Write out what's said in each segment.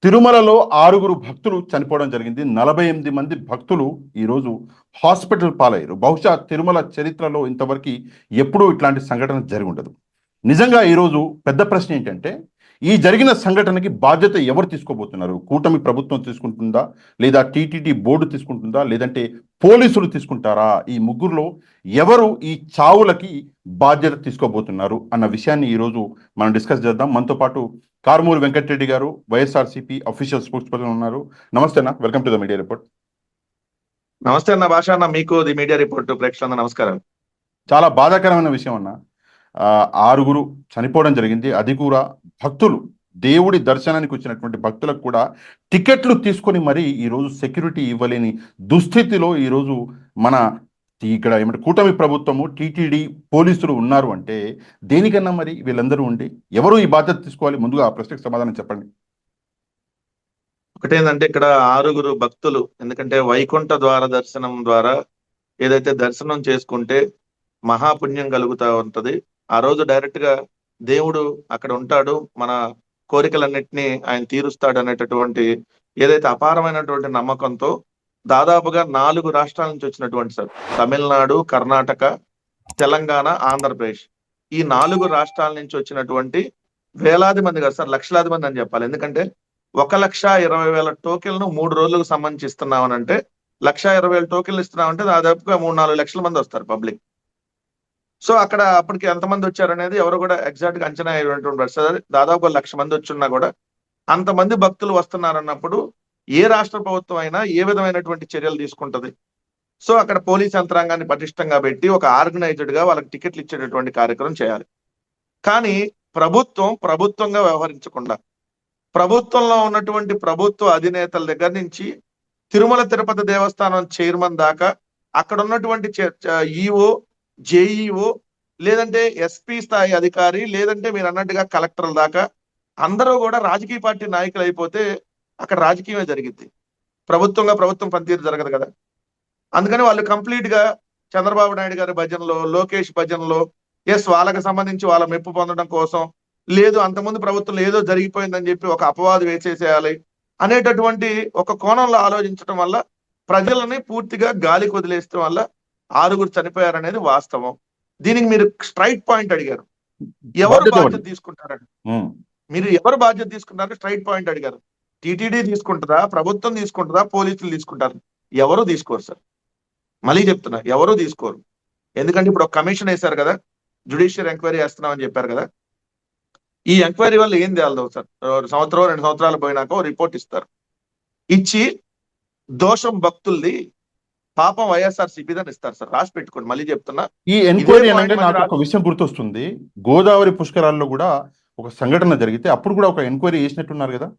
తిరుమలలో 6గురు భక్తులు చనిపోవడం జరిగింది. 48 మంది భక్తులు ఈరోజు హాస్పిటల్ పాలయ్యారు. బహుశా తిరుమల చరిత్రలో ఇంతవరకు ఎప్పుడూ ఇట్లాంటి సంఘటన జరిగి ఉండదు. నిజంగా ఈరోజు పెద్ద ప్రశ్న ఏంటంటే, ఈ జరిగిన సంఘటనకి బాధ్యత ఎవరు తీసుకోబోతున్నారు? కూటమి ప్రభుత్వం తీసుకుంటుందా? లేదా టీటీడీ బోర్డు తీసుకుంటుందా? లేదంటే పోలీసులు తీసుకుంటారా? ఈ ముగ్గురులో ఎవరు ఈ చావులకి బాధ్యత తీసుకోబోతున్నారు అన్న విషయాన్ని ఈరోజు మనం డిస్కస్ చేద్దాం. మనతో పాటు కారుమూరి వెంకటరెడ్డి గారు, వైఎస్ఆర్సీపీ అఫీషియల్ స్పోక్స్ పర్సన్ ఉన్నారు. నమస్తే అన్న, welcome to the media report. నమస్తే అన్న భాష అన్న, మీకు ది మీడియా రిపోర్ట్ ప్రేక్షకులందరూ నమస్కారం. చాలా బాధాకరమైన విషయం అన్న. 6గురు చనిపోవడం జరిగింది. అది కూడా భక్తులు, దేవుడి దర్శనానికి వచ్చినటువంటి భక్తులకు కూడా టికెట్లు తీసుకొని మరీ ఈరోజు సెక్యూరిటీ ఇవ్వలేని దుస్థితిలో ఈరోజు మన ఇక్కడ ఏమంటే కూటమి ప్రభుత్వము, టీటీడీ, పోలీసులు ఉన్నారు అంటే దేనికన్నా మరి వీళ్ళందరూ ఉండి ఎవరు ఈ బాధ్యత తీసుకోవాలి? ముందుగా ఆ ప్రశ్నకు సమాధానం చెప్పండి. ఒకటేంటంటే ఇక్కడ 6గురు భక్తులు, ఎందుకంటే వైకుంఠ ద్వార దర్శనం ద్వారా ఏదైతే దర్శనం చేసుకుంటే మహాపుణ్యం కలుగుతా ఉంటది. ఆ రోజు డైరెక్ట్ గా దేవుడు అక్కడ ఉంటాడు, మన కోరికలన్నింటినీ ఆయన తీరుస్తాడు అనేటటువంటి ఏదైతే అపారమైనటువంటి నమ్మకంతో దాదాపుగా 4 రాష్ట్రాల నుంచి వచ్చినటువంటి సార్, తమిళనాడు, కర్ణాటక, తెలంగాణ, ఆంధ్రప్రదేశ్, ఈ 4 రాష్ట్రాల నుంచి వచ్చినటువంటి వేలాది మంది కాదు సార్, లక్షలాది మంది అని చెప్పాలి. ఎందుకంటే 1,20,000 టోకెన్లను 3 రోజులకు సంబంధించి ఇస్తున్నామనంటే 1,20,000 టోకెన్లు ఇస్తున్నామంటే దాదాపుగా 3-4 లక్షల మంది వస్తారు పబ్లిక్. సో అక్కడ అప్పటికి ఎంతమంది వచ్చారనేది ఎవరు కూడా ఎగ్జాక్ట్ గా అంచనా అయ్యేటువంటి పరిస్థితి. దాదాపు 1,00,000 మంది వచ్చినా కూడా అంతమంది భక్తులు వస్తున్నారన్నప్పుడు ఏ రాష్ట్ర ప్రభుత్వం అయినా ఏ విధమైనటువంటి చర్యలు తీసుకుంటది? సో అక్కడ పోలీస్ యంత్రాంగాన్ని పటిష్టంగా పెట్టి ఒక ఆర్గనైజ్డ్ గా వాళ్ళకి టికెట్లు ఇచ్చేటటువంటి కార్యక్రమం చేయాలి. కానీ ప్రభుత్వంగా వ్యవహరించకుండా, ప్రభుత్వంలో ఉన్నటువంటి ప్రభుత్వ అధినేతల దగ్గర నుంచి తిరుమల తిరుపతి దేవస్థానం చైర్మన్ దాకా, అక్కడ ఉన్నటువంటి ఈఓ, జేఈఓ, లేదంటే ఎస్పీ స్థాయి అధికారి, లేదంటే మీరు అన్నట్టుగా కలెక్టర్ల దాకా అందరూ కూడా రాజకీయ పార్టీ నాయకులు అయిపోతే అక్కడ రాజకీయమే జరిగింది. ప్రభుత్వం పనితీరు జరగదు కదా. అందుకని వాళ్ళు కంప్లీట్ గా చంద్రబాబు నాయుడు గారి భజనలో, లోకేష్ భజనలో, వాళ్ళకి సంబంధించి వాళ్ళ మెప్పు పొందడం కోసం, లేదు అంతకుముందు ప్రభుత్వంలో ఏదో జరిగిపోయిందని చెప్పి ఒక అపవాదు వేసేసేయాలి అనేటటువంటి ఒక కోణంలో ఆలోచించడం వల్ల ప్రజలని పూర్తిగా గాలికి వదిలేయడం వల్ల 6గురు చనిపోయారనేది వాస్తవం. దీనికి మీరు స్ట్రైట్ పాయింట్ అడిగారు, ఎవరు బాధ్యత తీసుకుంటారని. మీరు ఎవరు బాధ్యత తీసుకుంటారు స్ట్రైట్ పాయింట్ అడిగారు. టీటీడీ తీసుకుంటారా, ప్రభుత్వం తీసుకుంటారా, పోలీసులు తీసుకుంటారు? ఎవరు తీసుకోరు సార్. మళ్ళీ చెప్తున్నా, ఎవరు తీసుకోరు. ఎందుకంటే ఇప్పుడు ఒక కమిషన్ వేశారు కదా, జ్యుడిషియల్ ఎంక్వైరీ వేస్తున్నామని చెప్పారు కదా. ఈ ఎంక్వైరీ వల్ల ఏం తేలదు సార్. 1 సంవత్సరం 2 సంవత్సరాలు పోయినాక రిపోర్ట్ ఇస్తారు. ఇచ్చి దోషం భక్తుల్ది, పాపం వైఎస్ఆర్సీపీదని ఇస్తారు సార్. రాసి పెట్టుకోండి, మళ్ళీ చెప్తున్నా. ఈ ఎంక్వైరీ అంటే నాకు ఒక విషయం గుర్తొస్తుంది. గోదావరి పుష్కరాల్లో కూడా ఒక సంఘటన జరిగితే అప్పుడు కూడా ఒక ఎంక్వైరీ చేసినట్టున్నారు కదా.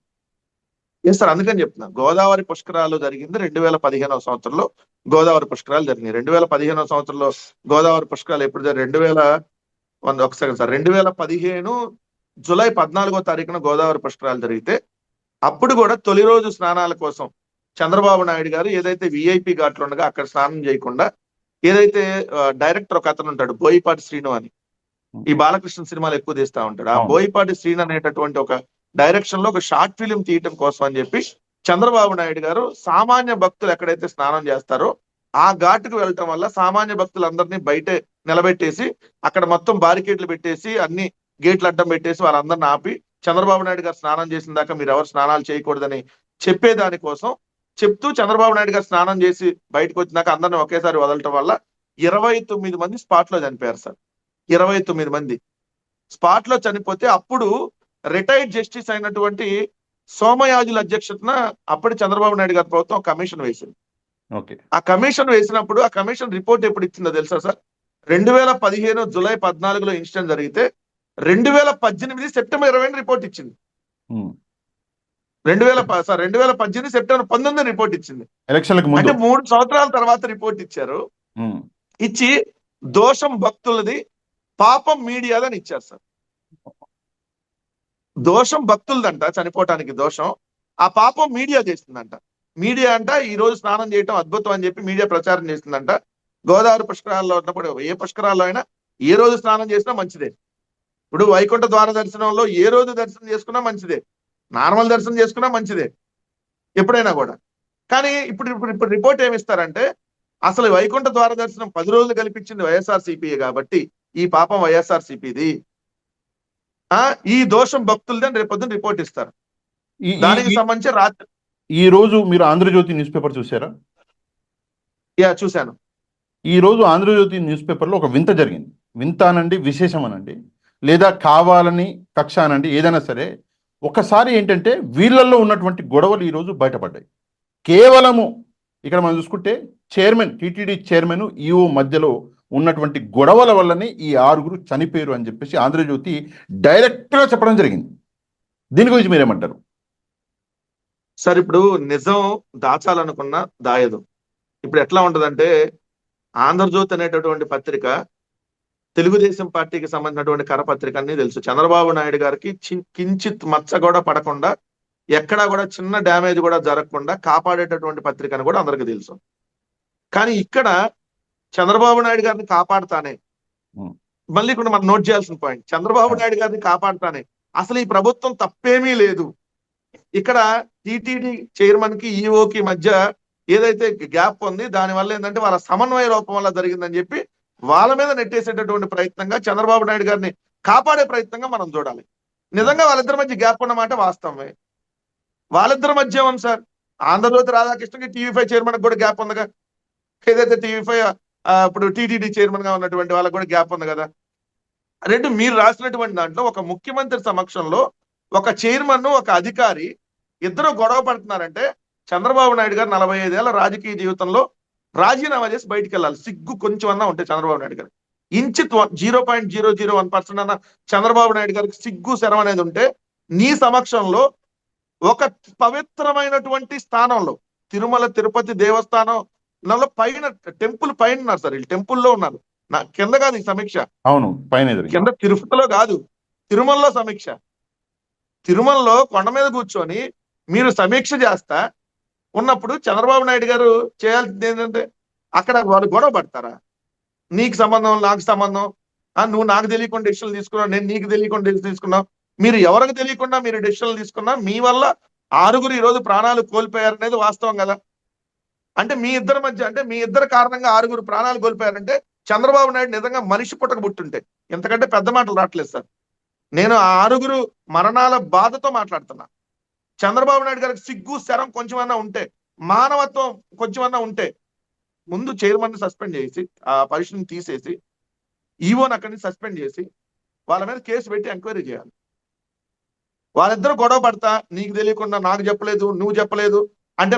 సార్, అందుకని చెప్తున్నా. గోదావరి పుష్కరాలు జరిగింది 2015వ సంవత్సరంలో. గోదావరి పుష్కరాలు జరిగినాయి 2015వ సంవత్సరంలో. గోదావరి పుష్కరాలు ఎప్పుడు జరిగింది? 2015 జూలై 14వ తారీఖున గోదావరి పుష్కరాలు జరిగితే అప్పుడు కూడా తొలి రోజు స్నానాల కోసం చంద్రబాబు నాయుడు గారు ఏదైతే విఐపి ఘాట్లు ఉండగా అక్కడ స్నానం చేయకుండా, ఏదైతే డైరెక్టర్ ఒక అతను ఉంటాడు, బోయిపాటి శ్రీను అని, ఈ బాలకృష్ణ సినిమాలు ఎక్కువ తీస్తా ఉంటాడు, ఆ బోయిపాటి శ్రీను అనేటటువంటి ఒక డైరెక్షన్ లో ఒక షార్ట్ ఫిలిం తీయటం కోసం అని చెప్పి చంద్రబాబు నాయుడు గారు సామాన్య భక్తులు ఎక్కడైతే స్నానం చేస్తారో ఆ ఘాటుకు వెళ్ళటం వల్ల సామాన్య భక్తులందరినీ బయటే నిలబెట్టేసి అక్కడ మొత్తం బారికేడ్లు పెట్టేసి అన్ని గేట్లు అడ్డం పెట్టేసి వాళ్ళందరిని ఆపి చంద్రబాబు నాయుడు గారు స్నానం చేసిన దాకా మీరు ఎవరు స్నానాలు చేయకూడదని చెప్పేదానికోసం చెప్తూ చంద్రబాబు నాయుడు గారు స్నానం చేసి బయటకు వచ్చినాక అందరిని ఒకేసారి వదలటం వల్ల 29 మంది స్పాట్ లో చనిపోయారు సార్. 29 మంది స్పాట్ లో చనిపోతే అప్పుడు రిటైర్డ్ జస్టిస్ అయినటువంటి సోమయాజుల అధ్యక్షతన అప్పటి చంద్రబాబు నాయుడు గారి ప్రభుత్వం కమిషన్ వేసింది. ఆ కమిషన్ వేసినప్పుడు ఆ కమిషన్ రిపోర్ట్ ఎప్పుడు ఇచ్చిందో తెలుసా సార్? 2015 జూలై 14లో ఇన్సిడెంట్ జరిగితే 2018 సెప్టెంబర్ 20 రిపోర్ట్ ఇచ్చింది. 2018 సెప్టెంబర్ 19 రిపోర్ట్ ఇచ్చింది. అంటే 3 సంవత్సరాల తర్వాత రిపోర్ట్ ఇచ్చారు. ఇచ్చి దోషం భక్తులది, పాపం మీడియాదని ఇచ్చారు సార్. దోషం భక్తులదంట, చనిపోవటానికి దోషం, ఆ పాపం మీడియా చేస్తుందంట. మీడియా అంట ఈ రోజు స్నానం చేయటం అద్భుతం అని చెప్పి మీడియా ప్రచారం చేస్తుందంట. గోదావరి పుష్కరాల్లో ఉన్నప్పుడు ఏ పుష్కరాల్లో అయినా ఏ రోజు స్నానం చేసినా మంచిదే. ఇప్పుడు వైకుంఠ ద్వార దర్శనంలో ఏ రోజు దర్శనం చేసుకున్నా మంచిదే. నార్మల్ దర్శనం చేసుకున్నా మంచిదే ఎప్పుడైనా కూడా. కానీ ఇప్పుడు రిపోర్ట్ ఏమి ఇస్తారంటే అసలు వైకుంఠ ద్వార దర్శనం 10 రోజులు కల్పించింది వైఎస్ఆర్సీపీ కాబట్టి ఈ పాపం వైఎస్ఆర్సీపీది, ఈ దోషం భక్తులది అని రేపొద్దున రిపోర్ట్ ఇస్తారు. ఈ ఈ- దానికి ఈ- సంబంధించి రాత్రి ఈ రోజు మీరు ఆంధ్రజ్యోతి న్యూస్ పేపర్ చూసారా? చూశాను. ఈ రోజు ఆంధ్రజ్యోతి న్యూస్ పేపర్లో ఒక వింత జరిగింది. వింత అనండి, విశేషం అనండి, లేదా కావాలని కక్ష అనండి, ఏదైనా సరే ఒకసారి ఏంటంటే వీళ్ళల్లో ఉన్నటువంటి గొడవలు ఈరోజు బయటపడ్డాయి. కేవలము ఇక్కడ మనం చూసుకుంటే చైర్మన్, టీటీడీ చైర్మన్, ఈఓ మధ్యలో ఉన్నటువంటి గొడవల వల్లనే ఈ 6 చనిపోయారు అని చెప్పేసి ఆంధ్రజ్యోతి డైరెక్ట్గా చెప్పడం జరిగింది. దీని గురించి మీరేమంటారు? సార్ ఇప్పుడు నిజం దాచాలనుకున్నా దాయదు. ఇప్పుడు ఎట్లా ఉంటదంటే ఆంధ్రజ్యోతి అనేటటువంటి పత్రిక తెలుగుదేశం పార్టీకి సంబంధించినటువంటి కరపత్రిక అన్ని తెలుసు. చంద్రబాబు నాయుడు గారికి కించిత్ మచ్చ కూడా పడకుండా, ఎక్కడా కూడా చిన్న డ్యామేజ్ కూడా జరగకుండా కాపాడేటటువంటి పత్రిక అని కూడా అందరికీ తెలుసు. కానీ ఇక్కడ చంద్రబాబు నాయుడు గారిని కాపాడుతానే, మళ్ళీ ఇక్కడ మనం నోట్ చేయాల్సిన పాయింట్, చంద్రబాబు నాయుడు గారిని కాపాడుతానే అసలు ఈ ప్రభుత్వం తప్పేమీ లేదు. ఇక్కడ టీటీడీ చైర్మన్ కి ఈఓకి మధ్య ఏదైతే గ్యాప్ ఉంది దానివల్ల ఏంటంటే వాళ్ళ సమన్వయ లోపం వల్ల జరిగిందని చెప్పి వాళ్ళ మీద నెట్టేసేటటువంటి ప్రయత్నంగా చంద్రబాబు నాయుడు గారిని కాపాడే ప్రయత్నంగా మనం చూడాలి. నిజంగా వాళ్ళిద్దరి మధ్య గ్యాప్ ఉన్నమాట వాస్తవమే. వాళ్ళిద్దరి మధ్య ఉంది సార్. ఆంధ్రజ్యోతి రాధాకృష్ణకి టీవీ5 చైర్మన్ కూడా గ్యాప్ ఉంది కదా. ఏదైతే టీవీ5 ఇప్పుడు టీటీడీ చైర్మన్ గా ఉన్నటువంటి వాళ్ళకి కూడా గ్యాప్ ఉంది కదా. రెండు మీరు రాసినటువంటి దాంట్లో ఒక ముఖ్యమంత్రి సమక్షంలో ఒక చైర్మన్, ఒక అధికారి ఇద్దరు గొడవ పడుతున్నారంటే చంద్రబాబు నాయుడు గారు 45 ఏళ్ల రాజకీయ జీవితంలో రాజీనామా చేసి బయటికి వెళ్ళాలి. సిగ్గు కొంచెం అన్నా ఉంటే చంద్రబాబు నాయుడు గారు ఇంచిత్ 0.001% అన్న చంద్రబాబు నాయుడు గారికి సిగ్గు శరం అనేది ఉంటే, నీ సమక్షంలో ఒక పవిత్రమైనటువంటి స్థానంలో తిరుమల తిరుపతి దేవస్థానం పైన టెంపుల్ పైన ఉన్నారు సార్. వీళ్ళు టెంపుల్లో ఉన్నారు. నా కింద కాదు ఈ సమీక్ష, అవును పైన కింద తిరుపతిలో కాదు, తిరుమలలో సమీక్ష. తిరుమలలో కొండ మీద కూర్చొని మీరు సమీక్ష చేస్తా ఉన్నప్పుడు చంద్రబాబు నాయుడు గారు చేయాల్సింది ఏంటంటే అక్కడ వాళ్ళు గొడవ పడతారా? నీకు సంబంధం, నాకు సంబంధం, నువ్వు నాకు తెలియకుండా డెసిషన్లు తీసుకున్నావు, నేను నీకు తెలియకుండా డెసిషన్ తీసుకున్నావు. మీరు ఎవరికి తెలియకుండా మీరు డెసిషన్లు తీసుకున్నా మీ వల్ల 6 ఈ రోజు ప్రాణాలు కోల్పోయారనేది వాస్తవం కదా. అంటే మీ ఇద్దరి మధ్య, అంటే మీ ఇద్దరు కారణంగా 6 ప్రాణాలు కోల్పోయారంటే చంద్రబాబు నాయుడు నిజంగా మనిషి పుట్టక పుట్టుంటే ఎంతకంటే పెద్ద మాటలు రావట్లేదు సార్. నేను ఆ 6 మరణాల బాధతో మాట్లాడుతున్నా. చంద్రబాబు నాయుడు గారికి సిగ్గు శరం కొంచెమన్నా ఉంటే, మానవత్వం కొంచెమన్నా ఉంటే ముందు చైర్మన్ సస్పెండ్ చేసి, ఆ పొజిషన్ తీసేసి, ఈవోని అక్కడి నుంచి సస్పెండ్ చేసి వాళ్ళ మీద కేసు పెట్టి ఎంక్వైరీ చేయాలి. వాళ్ళిద్దరు గొడవ పడతా నీకు తెలియకుండా నాకు చెప్పలేదు, నువ్వు చెప్పలేదు అంటే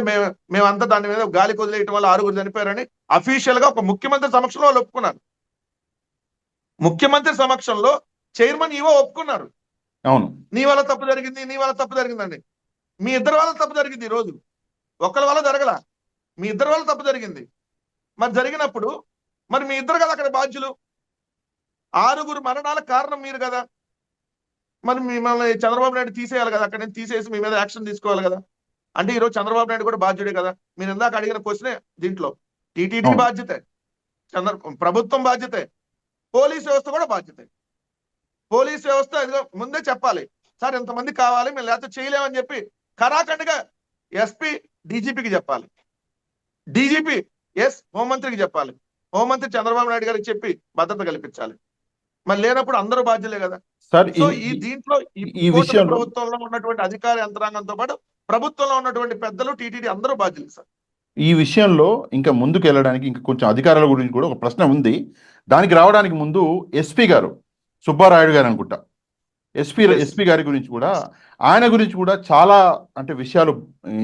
మేమంతా దాని మీద గాలి కొదిలేయటం వల్ల 6 చనిపోయారని అఫీషియల్ గా ఒక ముఖ్యమంత్రి సమక్షంలో వాళ్ళు ఒప్పుకున్నారు. ముఖ్యమంత్రి సమక్షంలో చైర్మన్ ఈవో ఒప్పుకున్నారు. అవును, నీ వల్ల తప్పు జరిగింది, నీ వల్ల తప్పు జరిగిందండి. మీ ఇద్దరి వల్ల తప్పు జరిగింది. ఈ రోజు ఒకరి వల్ల జరగల, మీ ఇద్దరి వల్ల తప్పు జరిగింది. మరి జరిగినప్పుడు మరి మీ ఇద్దరు కదా అక్కడ బాధ్యులు. 6 మరణాల కారణం మీరు కదా. మరి మిమ్మల్ని చంద్రబాబు నాయుడు తీసేయాలి కదా, అక్కడి నుంచి తీసేసి మీ మీద యాక్షన్ తీసుకోవాలి కదా. అంటే ఈరోజు చంద్రబాబు నాయుడు కూడా బాధ్యుడే కదా. మీరు ఇందాక అడిగిన క్వశ్చనే దీంట్లో టీటీడీ బాధ్యతే, ప్రభుత్వం బాధ్యతే, పోలీస్ వ్యవస్థ కూడా బాధ్యతే. పోలీస్ వ్యవస్థ ముందే చెప్పాలి, సార్ ఇంతమంది కావాలి, మేము లేకపోతే చేయలేమని చెప్పి ఖరాఖండిగా ఎస్పీ డీజీపీకి చెప్పాలి, డీజీపీ హోంమంత్రికి చెప్పాలి, హోంమంత్రి చంద్రబాబు నాయుడు గారికి చెప్పి భద్రత కల్పించాలి. మరి లేనప్పుడు అందరూ బాధ్యులే కదా సార్. సో దీంట్లో ఈ విషయంలో ప్రభుత్వంలో ఉన్నటువంటి అధికార యంత్రాంగంతో పాటు ప్రభుత్వంలో ఉన్నటువంటి పెద్దలు, టీటీడీ అందరూ బాధ్యులు సార్. ఈ విషయంలో ఇంకా ముందుకు వెళ్ళడానికి ఇంకా కొంచెం అధికారాల గురించి కూడా ఒక ప్రశ్న ఉంది. దానికి రావడానికి ముందు ఎస్పీ గారు, సుబ్బారాయుడు గారు అనుకుంటా, ఎస్పీ గారి గురించి కూడా, ఆయన గురించి కూడా చాలా అంటే విషయాలు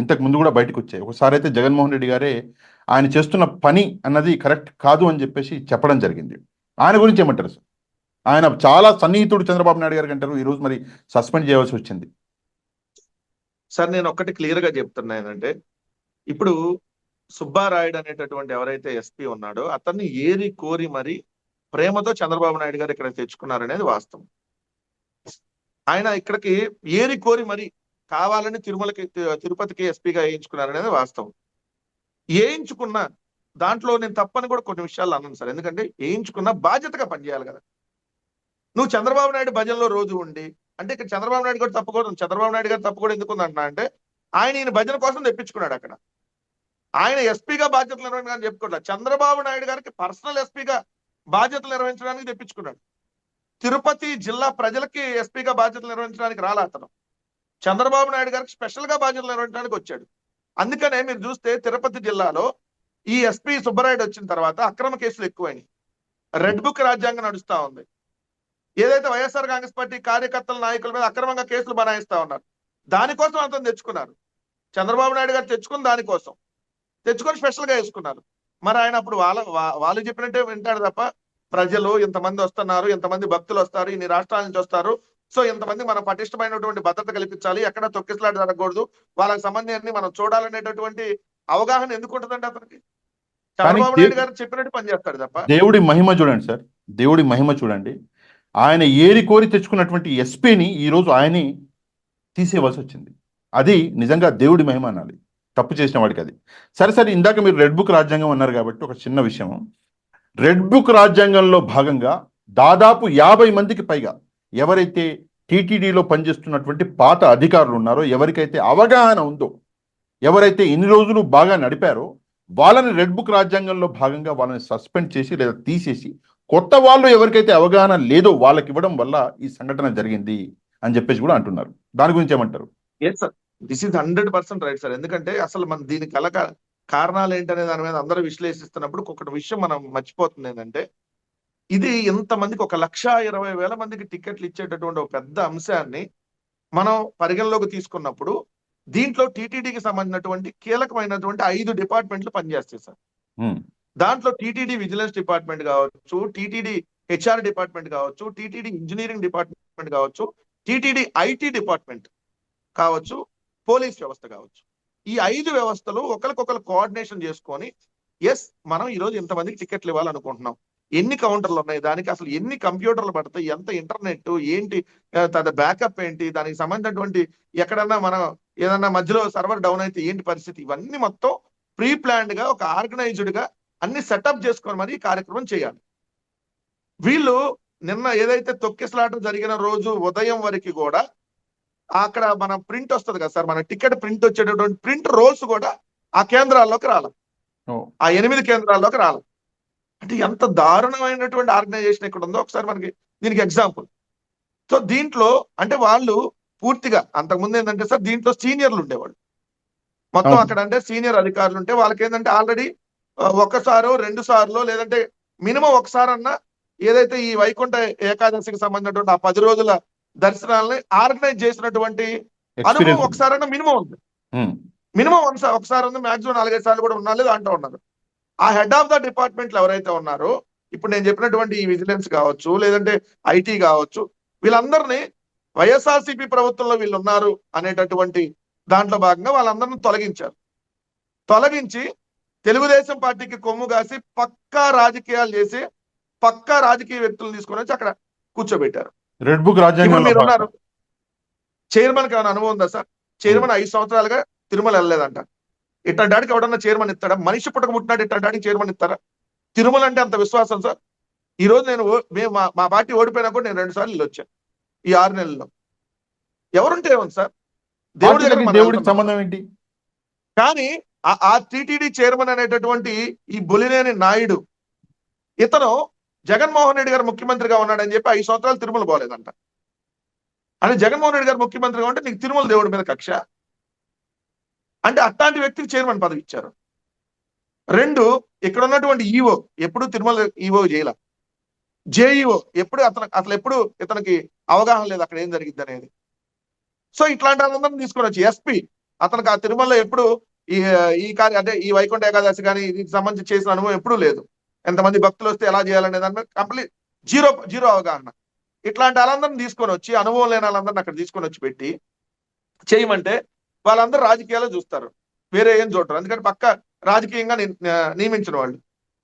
ఇంతకు ముందు కూడా బయటకు వచ్చాయి. ఒకసారి అయితే జగన్మోహన్ రెడ్డి గారే ఆయన చేస్తున్న పని అన్నది కరెక్ట్ కాదు అని చెప్పేసి చెప్పడం జరిగింది. ఆయన గురించి ఏమంటారు సార్? ఆయన చాలా సన్నిహితుడు చంద్రబాబు నాయుడు గారికి అంటారు, ఈరోజు మరి సస్పెండ్ చేయవలసి వచ్చింది. సార్ నేను ఒక్కటి క్లియర్ గా చెప్తున్నా ఏంటంటే, ఇప్పుడు సుబ్బారాయుడు అనేటటువంటి ఎవరైతే ఎస్పీ ఉన్నాడో అతన్ని ఏరి కోరి మరి ప్రేమతో చంద్రబాబు నాయుడు గారు ఇక్కడ తెచ్చుకున్నారనేది వాస్తవం. ఆయన ఇక్కడికి ఏరి కోరి మరి కావాలని తిరుపతికి ఎస్పీగా వేయించుకున్నారనేది వాస్తవం. వేయించుకున్న దాంట్లో నేను తప్పని కూడా కొన్ని విషయాలు అన్నాను సార్. ఎందుకంటే వేయించుకున్న బాధ్యతగా పనిచేయాలి కదా. నువ్వు చంద్రబాబు నాయుడు భజనలో రోజు ఉండి అంటే ఇక్కడ చంద్రబాబు నాయుడు గారు తప్పు కూడా ఉంది. చంద్రబాబు నాయుడు గారు తప్పు కూడా ఎందుకు ఉంది అంటున్నా అంటే ఈయన భజన కోసం తెప్పించుకున్నాడు అక్కడ. ఆయన ఎస్పీగా బాధ్యతలు నిర్వహించడానికి చెప్పుకోవట్లేదు. చంద్రబాబు నాయుడు గారికి పర్సనల్ ఎస్పీగా బాధ్యతలు నిర్వహించడానికి తెప్పించుకున్నాడు. తిరుపతి జిల్లా ప్రజలకి ఎస్పీగా బాధ్యతలు నిర్వహించడానికి రాలా అతను. చంద్రబాబు నాయుడు గారికి స్పెషల్ గా బాధ్యతలు నిర్వహించడానికి వచ్చాడు. అందుకనే మీరు చూస్తే తిరుపతి జిల్లాలో ఈ ఎస్పీ సుబ్బరాయుడు వచ్చిన తర్వాత అక్రమ కేసులు ఎక్కువైనాయి. రెడ్ బుక్ రాజ్యాంగం నడుస్తా ఉంది. ఏదైతే వైఎస్ఆర్ కాంగ్రెస్ పార్టీ కార్యకర్తల నాయకుల మీద అక్రమంగా కేసులు బనాయిస్తా ఉన్నారు. దానికోసం అతను తెచ్చుకున్నారు. చంద్రబాబు నాయుడు గారు తెచ్చుకుని దానికోసం తెచ్చుకొని స్పెషల్ గా వేసుకున్నారు. మరి ఆయన అప్పుడు వాళ్ళు చెప్పినట్టే వింటాడు తప్ప ప్రజలు ఇంతమంది వస్తున్నారు, ఇంతమంది భక్తులు వస్తారు, ఇన్ని రాష్ట్రాల నుంచి వస్తారు, సో ఇంతమంది మనం పటిష్టమైనటువంటి భద్రత కల్పించాలి, ఎక్కడ తొక్కిసలాట జరగకూడదు, వాళ్ళకి సంబంధించి మనం చూడాలనేటటువంటి అవగాహన ఎందుకు ఉంటుందండి అతనికి? చంద్రబాబు నాయుడు గారు చెప్పినట్టు పనిచేస్తాడు తప్ప. దేవుడి మహిమ చూడండి సార్, దేవుడి మహిమ చూడండి. ఆయన ఏరి కోరి తెచ్చుకున్నటువంటి ఎస్పీని ఈరోజు ఆయనే తీసేయవలసి వచ్చింది. అది నిజంగా దేవుడి మహిమ అనాలి, తప్పు చేసిన వాడికి అది. సరే ఇందాక మీరు రెడ్ బుక్ రాజ్యాంగం అన్నారు కాబట్టి ఒక చిన్న విషయం. రెడ్ బుక్ రాజ్యాంగంలో భాగంగా దాదాపు 50 మందికి పైగా ఎవరైతే టీటీడీలో పనిచేస్తున్నటువంటి పాత అధికారులు ఉన్నారో, ఎవరికైతే అవగాహన ఉందో, ఎవరైతే ఇన్ని రోజులు బాగా నడిపారో వాళ్ళని రెడ్ బుక్ రాజ్యాంగంలో భాగంగా వాళ్ళని సస్పెండ్ చేసి లేదా తీసేసి కొత్త వాళ్ళు ఎవరికైతే అవగాహన లేదో వాళ్ళకి ఇవ్వడం వల్ల ఈ సంఘటన జరిగింది అని చెప్పేసి కూడా అంటున్నారు. దాని గురించి ఏమంటారు? Yes sir, this is 100% right sir. ఎందుకంటే అసలు మన దీనికి కారణాలు ఏంటనే దాని మీద అందరూ విశ్లేషిస్తున్నప్పుడు ఒకటి విషయం మనం మర్చిపోతుంది ఏంటంటే, ఇది ఇంతమందికి 1,20,000 మందికి టికెట్లు ఇచ్చేటటువంటి ఒక పెద్ద అంశాన్ని మనం పరిగణలోకి తీసుకున్నప్పుడు దీంట్లో టీటీడీకి సంబంధించినటువంటి కీలకమైనటువంటి 5 డిపార్ట్మెంట్లు పనిచేస్తాయి సార్. దాంట్లో టీటీడీ విజిలెన్స్ డిపార్ట్మెంట్ కావచ్చు, టీటీడీ హెచ్ఆర్ డిపార్ట్మెంట్ కావచ్చు, టీటీడీ ఇంజనీరింగ్ డిపార్ట్మెంట్ కావచ్చు, టీటీడీ ఐటీ డిపార్ట్మెంట్ కావచ్చు, పోలీస్ వ్యవస్థ కావచ్చు. ఈ 5 వ్యవస్థలు ఒకరికొకరు కోఆర్డినేషన్ చేసుకొని ఎస్ మనం ఈరోజు ఇంతమందికి టికెట్లు ఇవ్వాలనుకుంటున్నాం, ఎన్ని కౌంటర్లు ఉన్నాయి, దానికి అసలు ఎన్ని కంప్యూటర్లు పడతాయి, ఎంత ఇంటర్నెట్ ఏంటి, తన బ్యాకప్ ఏంటి, దానికి సంబంధించినటువంటి ఎక్కడన్నా మనం ఏదన్నా మధ్యలో సర్వర్ డౌన్ అయితే ఏంటి పరిస్థితి, ఇవన్నీ మొత్తం ప్రీ ప్లాన్డ్ గా ఒక ఆర్గనైజ్డ్ గా అన్ని సెటప్ చేసుకొని మరి ఈ కార్యక్రమం చేయాలి. వీళ్ళు నిన్న ఏదైతే తొక్కిసలాట జరిగిన రోజు ఉదయం వరకు కూడా అక్కడ మన ప్రింట్ వస్తుంది కదా సార్, మన టికెట్ ప్రింట్ వచ్చేటటువంటి ప్రింట్ రోల్స్ కూడా ఆ కేంద్రాల్లోకి రాలి, ఆ 8 కేంద్రాల్లోకి రాలి. అంటే ఎంత దారుణమైనటువంటి ఆర్గనైజేషన్ ఇక్కడ ఉందో ఒకసారి మనకి దీనికి ఎగ్జాంపుల్. సో దీంట్లో అంటే వాళ్ళు పూర్తిగా అంతకుముందు ఏంటంటే సార్ దీంట్లో సీనియర్లు ఉండేవాళ్ళు మొత్తం. అక్కడ అంటే సీనియర్ అధికారులు ఉంటే వాళ్ళకి ఏంటంటే ఆల్రెడీ 1 సారో 2 సార్లు లేదంటే మినిమం 1 సారన్నా ఏదైతే ఈ వైకుంఠ ఏకాదశికి సంబంధించినటువంటి ఆ 10 రోజుల దర్శనాలని ఆర్గనైజ్ చేసినటువంటి అనుభవం ఒకసారైనా మినిమం ఉంది. మినిమం ఒకసారి ఉంది, మాక్సిమం 4-5 సార్లు కూడా ఉన్నా లేదు అంటూ ఉన్నారు. ఆ హెడ్ ఆఫ్ ద డిపార్ట్మెంట్లు ఎవరైతే ఉన్నారో ఇప్పుడు నేను చెప్పినటువంటి ఈ విజిలెన్స్ కావచ్చు లేదంటే ఐటీ కావచ్చు, వీళ్ళందరినీ వైఎస్ఆర్సీపీ ప్రభుత్వంలో వీళ్ళు ఉన్నారు అనేటటువంటి దాంట్లో భాగంగా వాళ్ళందరినీ తొలగించి తెలుగుదేశం పార్టీకి కొమ్ము కాసి పక్కా రాజకీయాలు చేసి పక్కా రాజకీయ వ్యక్తులను తీసుకొని వచ్చి అక్కడ కూర్చోబెట్టారు. రెడ్ బుక్ రాజ్యాంగం మీరు ఉన్నారు. చైర్మన్ కి ఏమైనా అనుభవం ఉందా సార్? చైర్మన్ 5 సంవత్సరాలుగా తిరుమల వెళ్ళలేదంట. ఇట్లాంటి వాడికి ఎవడన్నా చైర్మన్ ఇస్తాడా? మనిషి పుట్టక పుట్టినాడు ఇట్లాంటి వాడికి చైర్మన్ ఇస్తారా? తిరుమల అంటే అంత విశ్వాసం సార్. ఈ రోజు మేము మా పార్టీ ఓడిపోయినా కూడా నేను 2 సార్లు ఇల్లు వచ్చాను ఈ 6 నెలల్లో. ఎవరుంటే ఏముంది సార్, దేవుడికి సంబంధం ఏంటి? కానీ ఆ టీటీడీ చైర్మన్ అనేటటువంటి ఈ బొలినేని నాయుడు ఇతను జగన్మోహన్ రెడ్డి గారు ముఖ్యమంత్రిగా ఉన్నాడని చెప్పి 5 సంవత్సరాలు తిరుమల పోలేదంట. అని జగన్మోహన్ రెడ్డి గారు ముఖ్యమంత్రిగా ఉంటే నీకు తిరుమల దేవుడి మీద కక్ష అంటే అట్లాంటి వ్యక్తికి చైర్మన్ పదవి ఇచ్చారు. 2 ఇక్కడ ఉన్నటువంటి ఈఓ ఎప్పుడు తిరుమల ఈఓ చేయాల, జేఈఓ ఎప్పుడు అసలు ఎప్పుడు ఇతనికి అవగాహన లేదు అక్కడ ఏం జరిగింది అనేది. సో ఇట్లాంటి వాళ్ళందరినీ తీసుకొని వచ్చి ఎస్పీ అతనికి ఆ తిరుమలలో ఎప్పుడు అంటే ఈ వైకుంఠ ఏకాదశి కానీ దీనికి సంబంధించి చేసిన అనుభవం ఎప్పుడూ లేదు. ఎంతమంది భక్తులు వస్తే ఎలా చేయాలనే దాని మీద కంప్లీట్ జీరో అవగాహన. ఇట్లాంటి వాళ్ళందరినీ తీసుకొని వచ్చి అనుభవం లేని వాళ్ళందరినీ అక్కడ తీసుకొని వచ్చి పెట్టి చేయమంటే వాళ్ళందరూ రాజకీయాల్లో చూస్తారు, వేరే ఏం చూడరు. ఎందుకంటే పక్క రాజకీయంగా నియమించిన వాళ్ళు.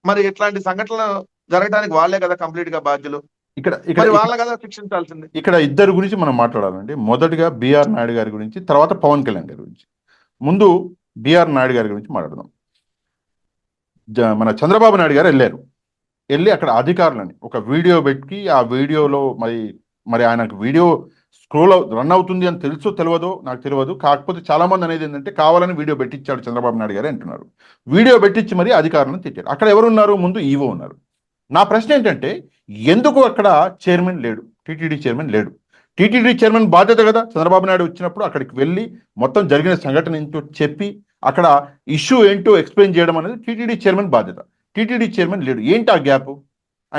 మరి ఇట్లాంటి సంఘటనలు జరగడానికి వాళ్ళే కదా కంప్లీట్ గా బాధ్యులు. ఇక్కడ వాళ్ళ కదా శిక్షించాల్సింది. ఇక్కడ ఇద్దరు గురించి మనం మాట్లాడాలండి. మొదటిగా బిఆర్ నాయుడు గారి గురించి, తర్వాత పవన్ కళ్యాణ్ గారి గురించి. ముందు బిఆర్ నాయుడు గారి గురించి మాట్లాడదాం. మన చంద్రబాబు నాయుడు గారు వెళ్ళి అక్కడ అధికారులని ఒక వీడియో పెట్టి ఆ వీడియోలో మరి ఆయనకు వీడియో రన్ అవుతుంది అని తెలుసో తెలియదో నాకు తెలియదు. కాకపోతే చాలా మంది అనేది ఏంటంటే కావాలని వీడియో పెట్టించాడు చంద్రబాబు నాయుడు గారు అంటున్నారు. వీడియో పెట్టించి మరి అధికారులను తిట్టారు. అక్కడ ఎవరు ఉన్నారు? ముందు ఈవో ఉన్నారు. నా ప్రశ్న ఏంటంటే ఎందుకు అక్కడ చైర్మన్ లేడు, టీటీడీ చైర్మన్ లేడు? టీటీడీ చైర్మన్ బాధ్యత కదా. చంద్రబాబు నాయుడు వచ్చినప్పుడు అక్కడికి వెళ్ళి మొత్తం జరిగిన సంఘటన ఏంటో చెప్పి అక్కడ ఇష్యూ ఏంటో ఎక్స్ప్లెయిన్ చేయడం అనేది టీటీడీ చైర్మన్ బాధ్యత. టీటీడీ చైర్మన్ లేడు. ఏంటి ఆ గ్యాప్?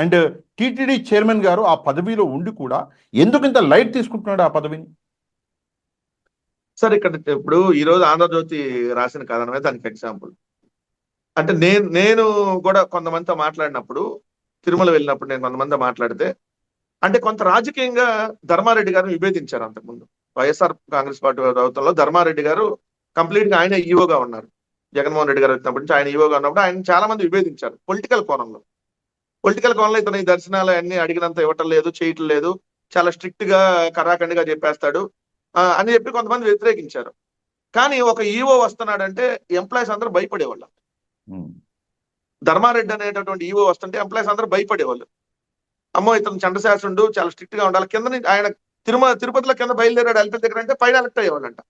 అండ్ టీటీడీ చైర్మన్ గారు ఆ పదవిలో ఉండి కూడా ఎందుకు ఇంత లైట్ తీసుకుంటున్నాడు ఆ పదవిని? సార్ ఇక్కడ ఇప్పుడు ఈ రోజు ఆంధ్రజ్యోతి రాసిన కథనమే దానికి ఎగ్జాంపుల్. అంటే నేను కూడా కొంతమందితో మాట్లాడినప్పుడు, తిరుమల వెళ్ళినప్పుడు నేను కొంతమందితో మాట్లాడితే, అంటే కొంత రాజకీయంగా ధర్మారెడ్డి గారిని విభేదించారు అంతకుముందు. వైఎస్ఆర్ కాంగ్రెస్ పార్టీ ప్రభుత్వంలో ధర్మారెడ్డి గారు కంప్లీట్ గా ఆయన ఈవోగా ఉన్నారు. జగన్మోహన్ రెడ్డి గారు వచ్చినప్పటి నుంచి ఆయన ఈవోగా ఉన్నప్పుడు ఆయన చాలా మంది విభేదించారు పొలిటికల్ కోణంలో. ఇతను ఈ దర్శనాలు అన్ని అడిగినంత ఇవ్వటం లేదు, చేయటం లేదు, చాలా స్ట్రిక్ట్ గా కరాఖండిగా చెప్పేస్తాడు అని చెప్పి కొంతమంది వ్యతిరేకించారు. కానీ ఒక ఈవో వస్తున్నాడంటే ఎంప్లాయీస్ అందరూ భయపడేవాళ్ళు. ధర్మారెడ్డి అనేటటువంటి ఈవో వస్తుంటే ఎంప్లాయీస్ అందరూ భయపడేవాళ్ళు. అమ్మో ఇతను చండశాసనుడు, చాలా స్ట్రిక్ట్ గా ఉండాలి. కింద నుంచి ఆయన తిరుపతిలో కింద బయలుదేరాడు ఎల్పీ దగ్గర అంటే పైన ఎలక్ట్ అయ్యేవాళ్ళంట.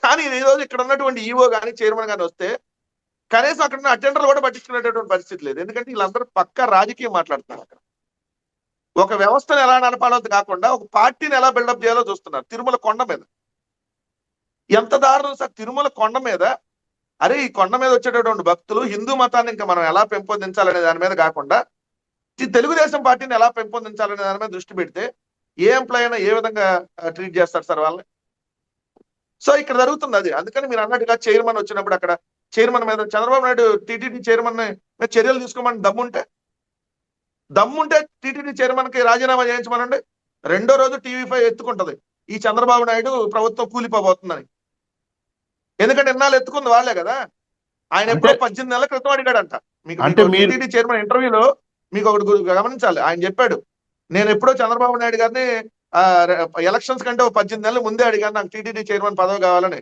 కానీ ఈ రోజు ఇక్కడ ఉన్నటువంటి ఈవో కానీ చైర్మన్ కానీ వస్తే కనీసం అక్కడ ఉన్న అటెండర్లు కూడా పట్టించుకునేటటువంటి పరిస్థితి లేదు. ఎందుకంటే వీళ్ళందరూ పక్కా రాజకీయం మాట్లాడుతున్నారు. అక్కడ ఒక వ్యవస్థను ఎలా నడపాలో కాకుండా ఒక పార్టీని ఎలా బిల్డప్ చేయాలో చూస్తున్నారు. తిరుమల కొండ మీద ఎంత దారుణం సార్! తిరుమల కొండ మీద, అరే ఈ కొండ మీద వచ్చేటటువంటి భక్తులు హిందూ మతాన్ని ఇంకా మనం ఎలా పెంపొందించాలనే దాని మీద కాకుండా తెలుగుదేశం పార్టీని ఎలా పెంపొందించాలనే దాని మీద దృష్టి పెడితే ఏ ఎంప్లాయ్ అయినా ఏ విధంగా ట్రీట్ చేస్తారు సార్ వాళ్ళని? సో ఇక్కడ జరుగుతుంది అది. అందుకని మీరు అన్నట్టుగా చైర్మన్ వచ్చినప్పుడు అక్కడ చైర్మన్ మీద చంద్రబాబు నాయుడు టీటీడీ చైర్మన్ మీద చర్యలు తీసుకోమని దమ్ముంటే టీటీడీ చైర్మన్ కి రాజీనామా చేయించమనండి. రెండో రోజు టీవీ5 ఎత్తుకుంటది ఈ చంద్రబాబు నాయుడు ప్రభుత్వం కూలిపోబోతుందని. ఎందుకంటే ఇన్నాళ్ళు ఎత్తుకుంది వాళ్ళే కదా. ఆయన ఎప్పుడో 18 నెలల క్రితం అడిగాడంట. మీకు టీటీడీ చైర్మన్ ఇంటర్వ్యూలో మీకు ఒకటి గమనించాలి. ఆయన చెప్పాడు, నేను ఎప్పుడో చంద్రబాబు నాయుడు గారిని ఎలక్షన్స్ కంటే 18 నెలల ముందే అడిగాను నాకు టీటీడీ చైర్మన్ పదవి కావాలని.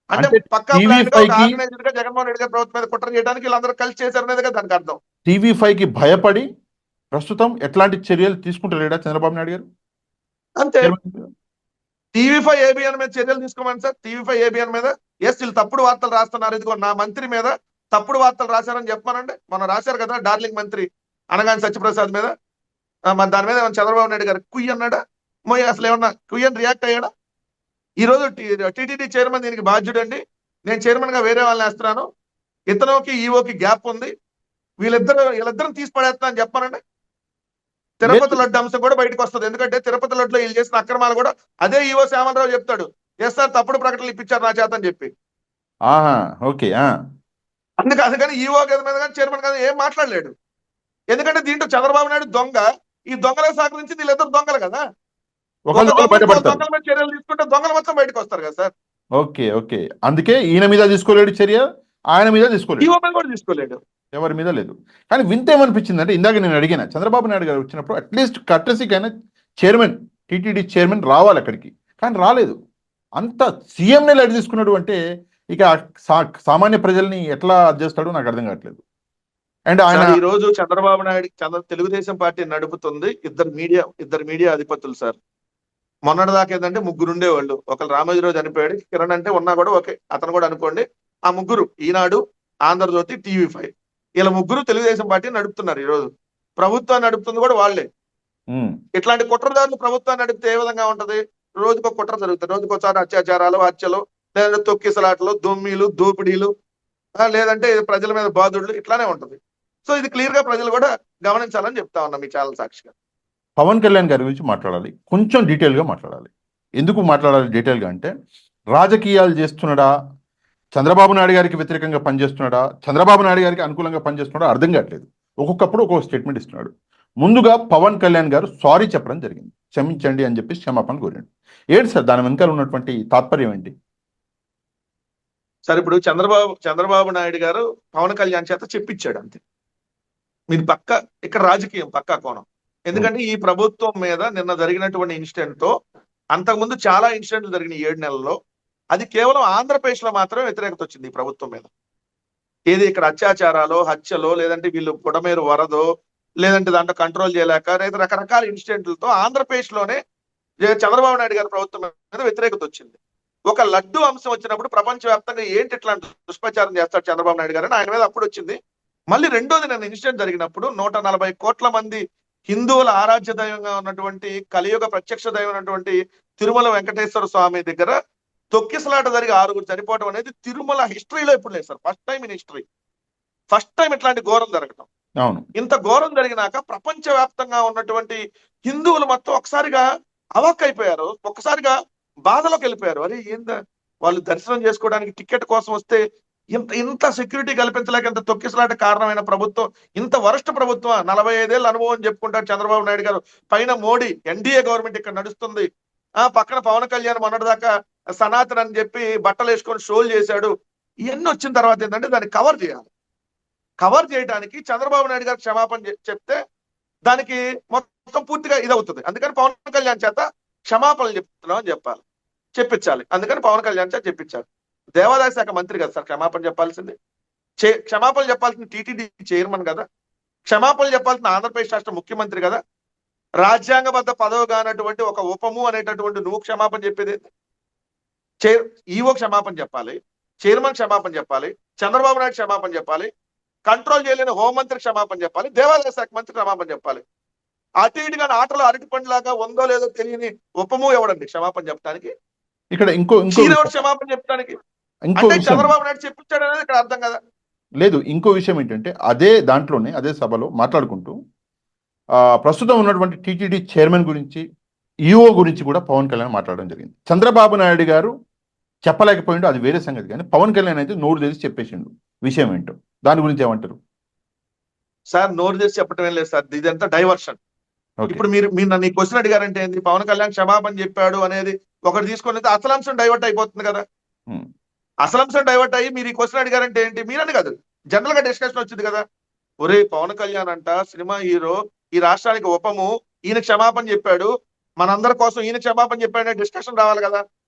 అంటే పక్కా ఆర్గనైజ్డ్ గా జగన్మోహన్ రెడ్డి గారి ప్రభుత్వం మీద కుట్ర చేయడానికి వీళ్ళందరూ కలిసి చేశారనేది కదా దానికి అర్థం. టీవీ5కి భయపడి ప్రస్తుతం ఎట్లాంటి చర్యలు తీసుకుంటలేడా చంద్రబాబు నాయుడు గారు? అంతే. టీవీ5 ఏబిఎన్ మీద చర్యలు తీసుకోమని సార్. టీవీ5 ఏబిఎన్ మీద వీళ్ళు తప్పుడు వార్తలు రాస్తున్నారు, ఇదిగో నా మంత్రి మీద తప్పుడు వార్తలు రాశారని చెప్పానండి. మొన్న రాశారు కదా డార్లింగ్ మంత్రి అనగాని సత్యప్రసాద్ మీద. మరి దాని మీద ఏమన్నా చంద్రబాబు నాయుడు గారు కుయ్యి అన్నాడా? అసలు ఏమన్నా కుయ్యని రియాక్ట్ అయ్యాడా? ఈ రోజు టీటీడీ చైర్మన్ దీనికి బాధ్యుడండి. నేను చైర్మన్ గా వేరే వాళ్ళని వేస్తున్నాను, ఇతనుకి ఈవోకి గ్యాప్ ఉంది, వీళ్ళిద్దరం తీసి పడేస్తున్నా అని చెప్పానండి. తిరుపతి లడ్డు అంశం కూడా బయటకు వస్తుంది. ఎందుకంటే తిరుపతి లడ్డులో వీళ్ళు చేసిన అక్రమాలు కూడా అదే ఈవో శ్యామలరావు చెప్తాడు, ఎస్ సార్ తప్పుడు ప్రకటనలు ఇప్పించారు నా చేత అని చెప్పి. అందుకని ఈవో మీద కానీ చైర్మన్ కదా ఏం మాట్లాడలేడు. ఎందుకంటే దీంట్లో చంద్రబాబు నాయుడు దొంగ, ఈ దొంగలకు సహకరించి వీళ్ళిద్దరు దొంగలు కదా. దొంగల మీద చర్యలు తీసుకుంటే దొంగలు మొత్తం బయటకు వస్తారు కదా సార్. ఓకే అందుకే ఈయన మీద తీసుకోలేడు చర్య, ఆయన మీద తీసుకోలేడు, ఈవో మీద కూడా తీసుకోలేడు, ఎవరి మీద లేదు. కానీ వింత ఏమనిపించింది అంటే ఇందాక నేను అడిగిన చంద్రబాబు నాయుడు గారు వచ్చినప్పుడు అట్లీస్ట్ కర్టసీకైనా చైర్మన్ టీటీడీ చైర్మన్ రావాలి అక్కడికి, కానీ రాలేదు. అంత సీఎంనే లైట్ తీసుకున్నాడు అంటే ఇక సామాన్య ప్రజల్ని ఎట్లా చేస్తాడో నాకు అర్థం కావట్లేదు. అండ్ ఆయన ఈ రోజు చంద్రబాబు నాయుడు తెలుగుదేశం పార్టీ నడుపుతుంది ఇద్దరు మీడియా అధిపతులు సార్. మొన్నటిదాకా ఏంటంటే ముగ్గురు ఉండేవాళ్ళు. ఒకరు రామోజీరావు చనిపోయాడు, కిరణ్ అంటే ఉన్నా కూడా ఓకే అతను కూడా అనుకోండి. ఆ ముగ్గురు ఈనాడు, ఆంధ్రజ్యోతి, టీవీ5 వీళ్ళ ముగ్గురు తెలుగుదేశం పార్టీ నడుపుతున్నారు. ఈ రోజు ప్రభుత్వాన్ని నడుపుతుంది కూడా వాళ్ళే. ఇట్లాంటి కుట్రదారులు ప్రభుత్వాన్ని నడిపితే ఏ విధంగా ఉంటది? రోజుకో కుట్ర జరుగుతుంది, రోజుకోసారి అత్యాచారాలు, హత్యలు, లేదంటే తొక్కిసలాటలు, దొమ్మిలు, దోపిడీలు, లేదంటే ప్రజల మీద బాధుడులు, ఇట్లానే ఉంటది. సో ఇది క్లియర్ గా ప్రజలు కూడా గమనించాలని చెప్తా ఉన్నా మీ ఛానల్ సాక్షిగా. పవన్ కళ్యాణ్ గారి గురించి మాట్లాడాలి, కొంచెం డీటెయిల్గా మాట్లాడాలి. ఎందుకు మాట్లాడాలి డీటెయిల్గా అంటే రాజకీయాలు చేస్తున్నాడా, చంద్రబాబు నాయుడు గారికి వ్యతిరేకంగా పనిచేస్తున్నాడా, చంద్రబాబు నాయుడు గారికి అనుకూలంగా పనిచేస్తున్నాడా అర్థం కావట్లేదు. ఒక్కొక్కప్పుడు ఒక్కొక్క స్టేట్మెంట్ ఇస్తున్నాడు. ముందుగా పవన్ కళ్యాణ్ గారు సారీ చెప్పడం జరిగింది, క్షమించండి అని చెప్పి క్షమాపణ కోరాడు. ఏంటి సార్ దాని వెనకాల ఉన్నటువంటి తాత్పర్యం ఏంటి? సార్ ఇప్పుడు చంద్రబాబు నాయుడు గారు పవన్ కళ్యాణ్ చేత చెప్పించాడు అంతే. మీరు ఇక్కడ రాజకీయం పక్కా కోణం. ఎందుకంటే ఈ ప్రభుత్వం మీద నిన్న జరిగినటువంటి ఇన్సిడెంట్ తో అంతకుముందు చాలా ఇన్సిడెంట్లు జరిగినాయి 7 నెలల్లో. అది కేవలం ఆంధ్రప్రదేశ్ లో మాత్రమే వ్యతిరేకత వచ్చింది ఈ ప్రభుత్వం మీద. ఏది ఇక్కడ అత్యాచారాలు, హత్యలో, లేదంటే వీళ్ళు పొడమేరు వరదో, లేదంటే దాంట్లో కంట్రోల్ చేయలేక, లేదా రకరకాల ఇన్సిడెంట్లతో ఆంధ్రప్రదేశ్ లోనే చంద్రబాబు నాయుడు గారి ప్రభుత్వం మీద వ్యతిరేకత వచ్చింది. ఒక లడ్డు అంశం వచ్చినప్పుడు ప్రపంచవ్యాప్తంగా ఏంటి ఇట్లాంటి దుష్ప్రచారం చేస్తాడు చంద్రబాబు నాయుడు గారు అని ఆయన మీద అప్పుడు వచ్చింది. మళ్ళీ రెండోది నేను ఇన్సిడెంట్ జరిగినప్పుడు 140 కోట్ల మంది హిందువుల ఆరాధ్య దైవంగా ఉన్నటువంటి కలియుగ ప్రత్యక్ష దైవం ఉన్నటువంటి తిరుమల వెంకటేశ్వర స్వామి దగ్గర తొక్కిసలాట జరిగి 6 చనిపోవడం అనేది తిరుమల హిస్టరీలో ఇప్పుడు లేదు sir. First time in history, first time ఇట్లాంటి ఘోరం జరగటం. అవును. ఇంత ఘోరం జరిగినాక ప్రపంచవ్యాప్తంగా ఉన్నటువంటి హిందువులు మొత్తం ఒకసారిగా అవాక్ అయిపోయారు, ఒక్కసారిగా బాధలోకి వెళ్ళిపోయారు. అరే ఏందా వాళ్ళు దర్శనం చేసుకోవడానికి టికెట్ కోసం వస్తే ఇంత సెక్యూరిటీ కల్పించలేక ఇంత తొక్కిసలాట కారణమైన ప్రభుత్వం, ఇంత వరస్ట్ ప్రభుత్వం. 45 ఏళ్ళ అనుభవం చెప్పుకుంటారు చంద్రబాబు నాయుడు గారు. పైన మోడీ ఎన్డీఏ గవర్నమెంట్ ఇక్కడ నడుస్తుంది. పక్కన పవన్ కళ్యాణ్ మొన్నటిదాకా సనాతన్ అని చెప్పి బట్టలు వేసుకొని షోలు చేశాడు. ఇవన్నీ వచ్చిన తర్వాత ఏంటంటే దాన్ని కవర్ చేయాలి. కవర్ చేయడానికి చంద్రబాబు నాయుడు గారు క్షమాపణ చెప్తే దానికి మొత్తం పూర్తిగా ఇదవుతుంది. అందుకని పవన్ కళ్యాణ్ చేత క్షమాపణలు చెప్తున్నాం అని చెప్పించాలి. అందుకని పవన్ కళ్యాణ్ చేత చెప్పించాలి. దేవాదాయ శాఖ మంత్రి కదా సార్ క్షమాపణ చెప్పాల్సింది. క్షమాపణలు చెప్పాల్సింది టీటీడీ చైర్మన్ కదా, క్షమాపణలు చెప్పాల్సిన ఆంధ్రప్రదేశ్ రాష్ట్ర ముఖ్యమంత్రి కదా. రాజ్యాంగబద్ధ పదవి కానటువంటి ఒక ఉపము అనేటటువంటి నువ్వు క్షమాపణ చెప్పేది. ఈఓ క్షమాపణ చెప్పాలి, చైర్మన్ క్షమాపణ చెప్పాలి, చంద్రబాబు నాయుడు క్షమాపణ చెప్పాలి, కంట్రోల్ చేయలేని హోంమంత్రి క్షమాపణ చెప్పాలి, దేవాదాయ శాఖ మంత్రి క్షమాపణ చెప్పాలి. అటు ఇటుగా ఆటలో అరటిపండులాగా ఉందో లేదో తెలియని ఉపము ఎవడండి క్షమాపణ చెప్పడానికి? ఇక్కడ ఇంకో క్షమాపణ చెప్పడానికి అంటే చంద్రబాబు నాయుడు చెప్పించాడు అనేది ఇక్కడ అర్థం కదా. లేదు, ఇంకో విషయం ఏంటంటే అదే దాంట్లోనే అదే సభలో మాట్లాడుకుంటూ ప్రస్తుతం ఉన్నటువంటి టీటీడీ చైర్మన్ గురించి, ఈఓ గురించి కూడా పవన్ కళ్యాణ్ మాట్లాడడం జరిగింది. చంద్రబాబు నాయుడు గారు చెప్పలేకపోయిండు, అది వేరే సంగతి. కానీ పవన్ కళ్యాణ్ అయితే నోరు తెలిసి చెప్పేసిండు విషయం ఏంటో. దాని గురించి ఏమంటారు సార్? నోరు తెలిసి చెప్పడం ఏం లేదు సార్, ఇదంతా డైవర్షన్. ఇప్పుడు మీరు నన్ను ఈ క్వశ్చన్ అడిగారంటే ఏంది, పవన్ కళ్యాణ్ క్షమాపణ చెప్పాడు అనేది ఒకటి తీసుకొని అసలు అంశం డైవర్ట్ అయిపోతుంది కదా. అసలు అంశం డైవర్ట్ అయ్యి మీరు ఈ క్వశ్చన్ అడిగారంటే ఏంటి? మీరని కాదు, జనరల్ గా డిస్కషన్ వచ్చింది కదా. ఒరే పవన్ కళ్యాణ్ అంట సినిమా హీరో, ఈ రాష్ట్రానికి ఉపము, ఈయన క్షమాపణ చెప్పాడు, మనందరి కోసం ఈయన క్షమాపణ చెప్పాడనే డిస్కషన్ రావాలి కదా.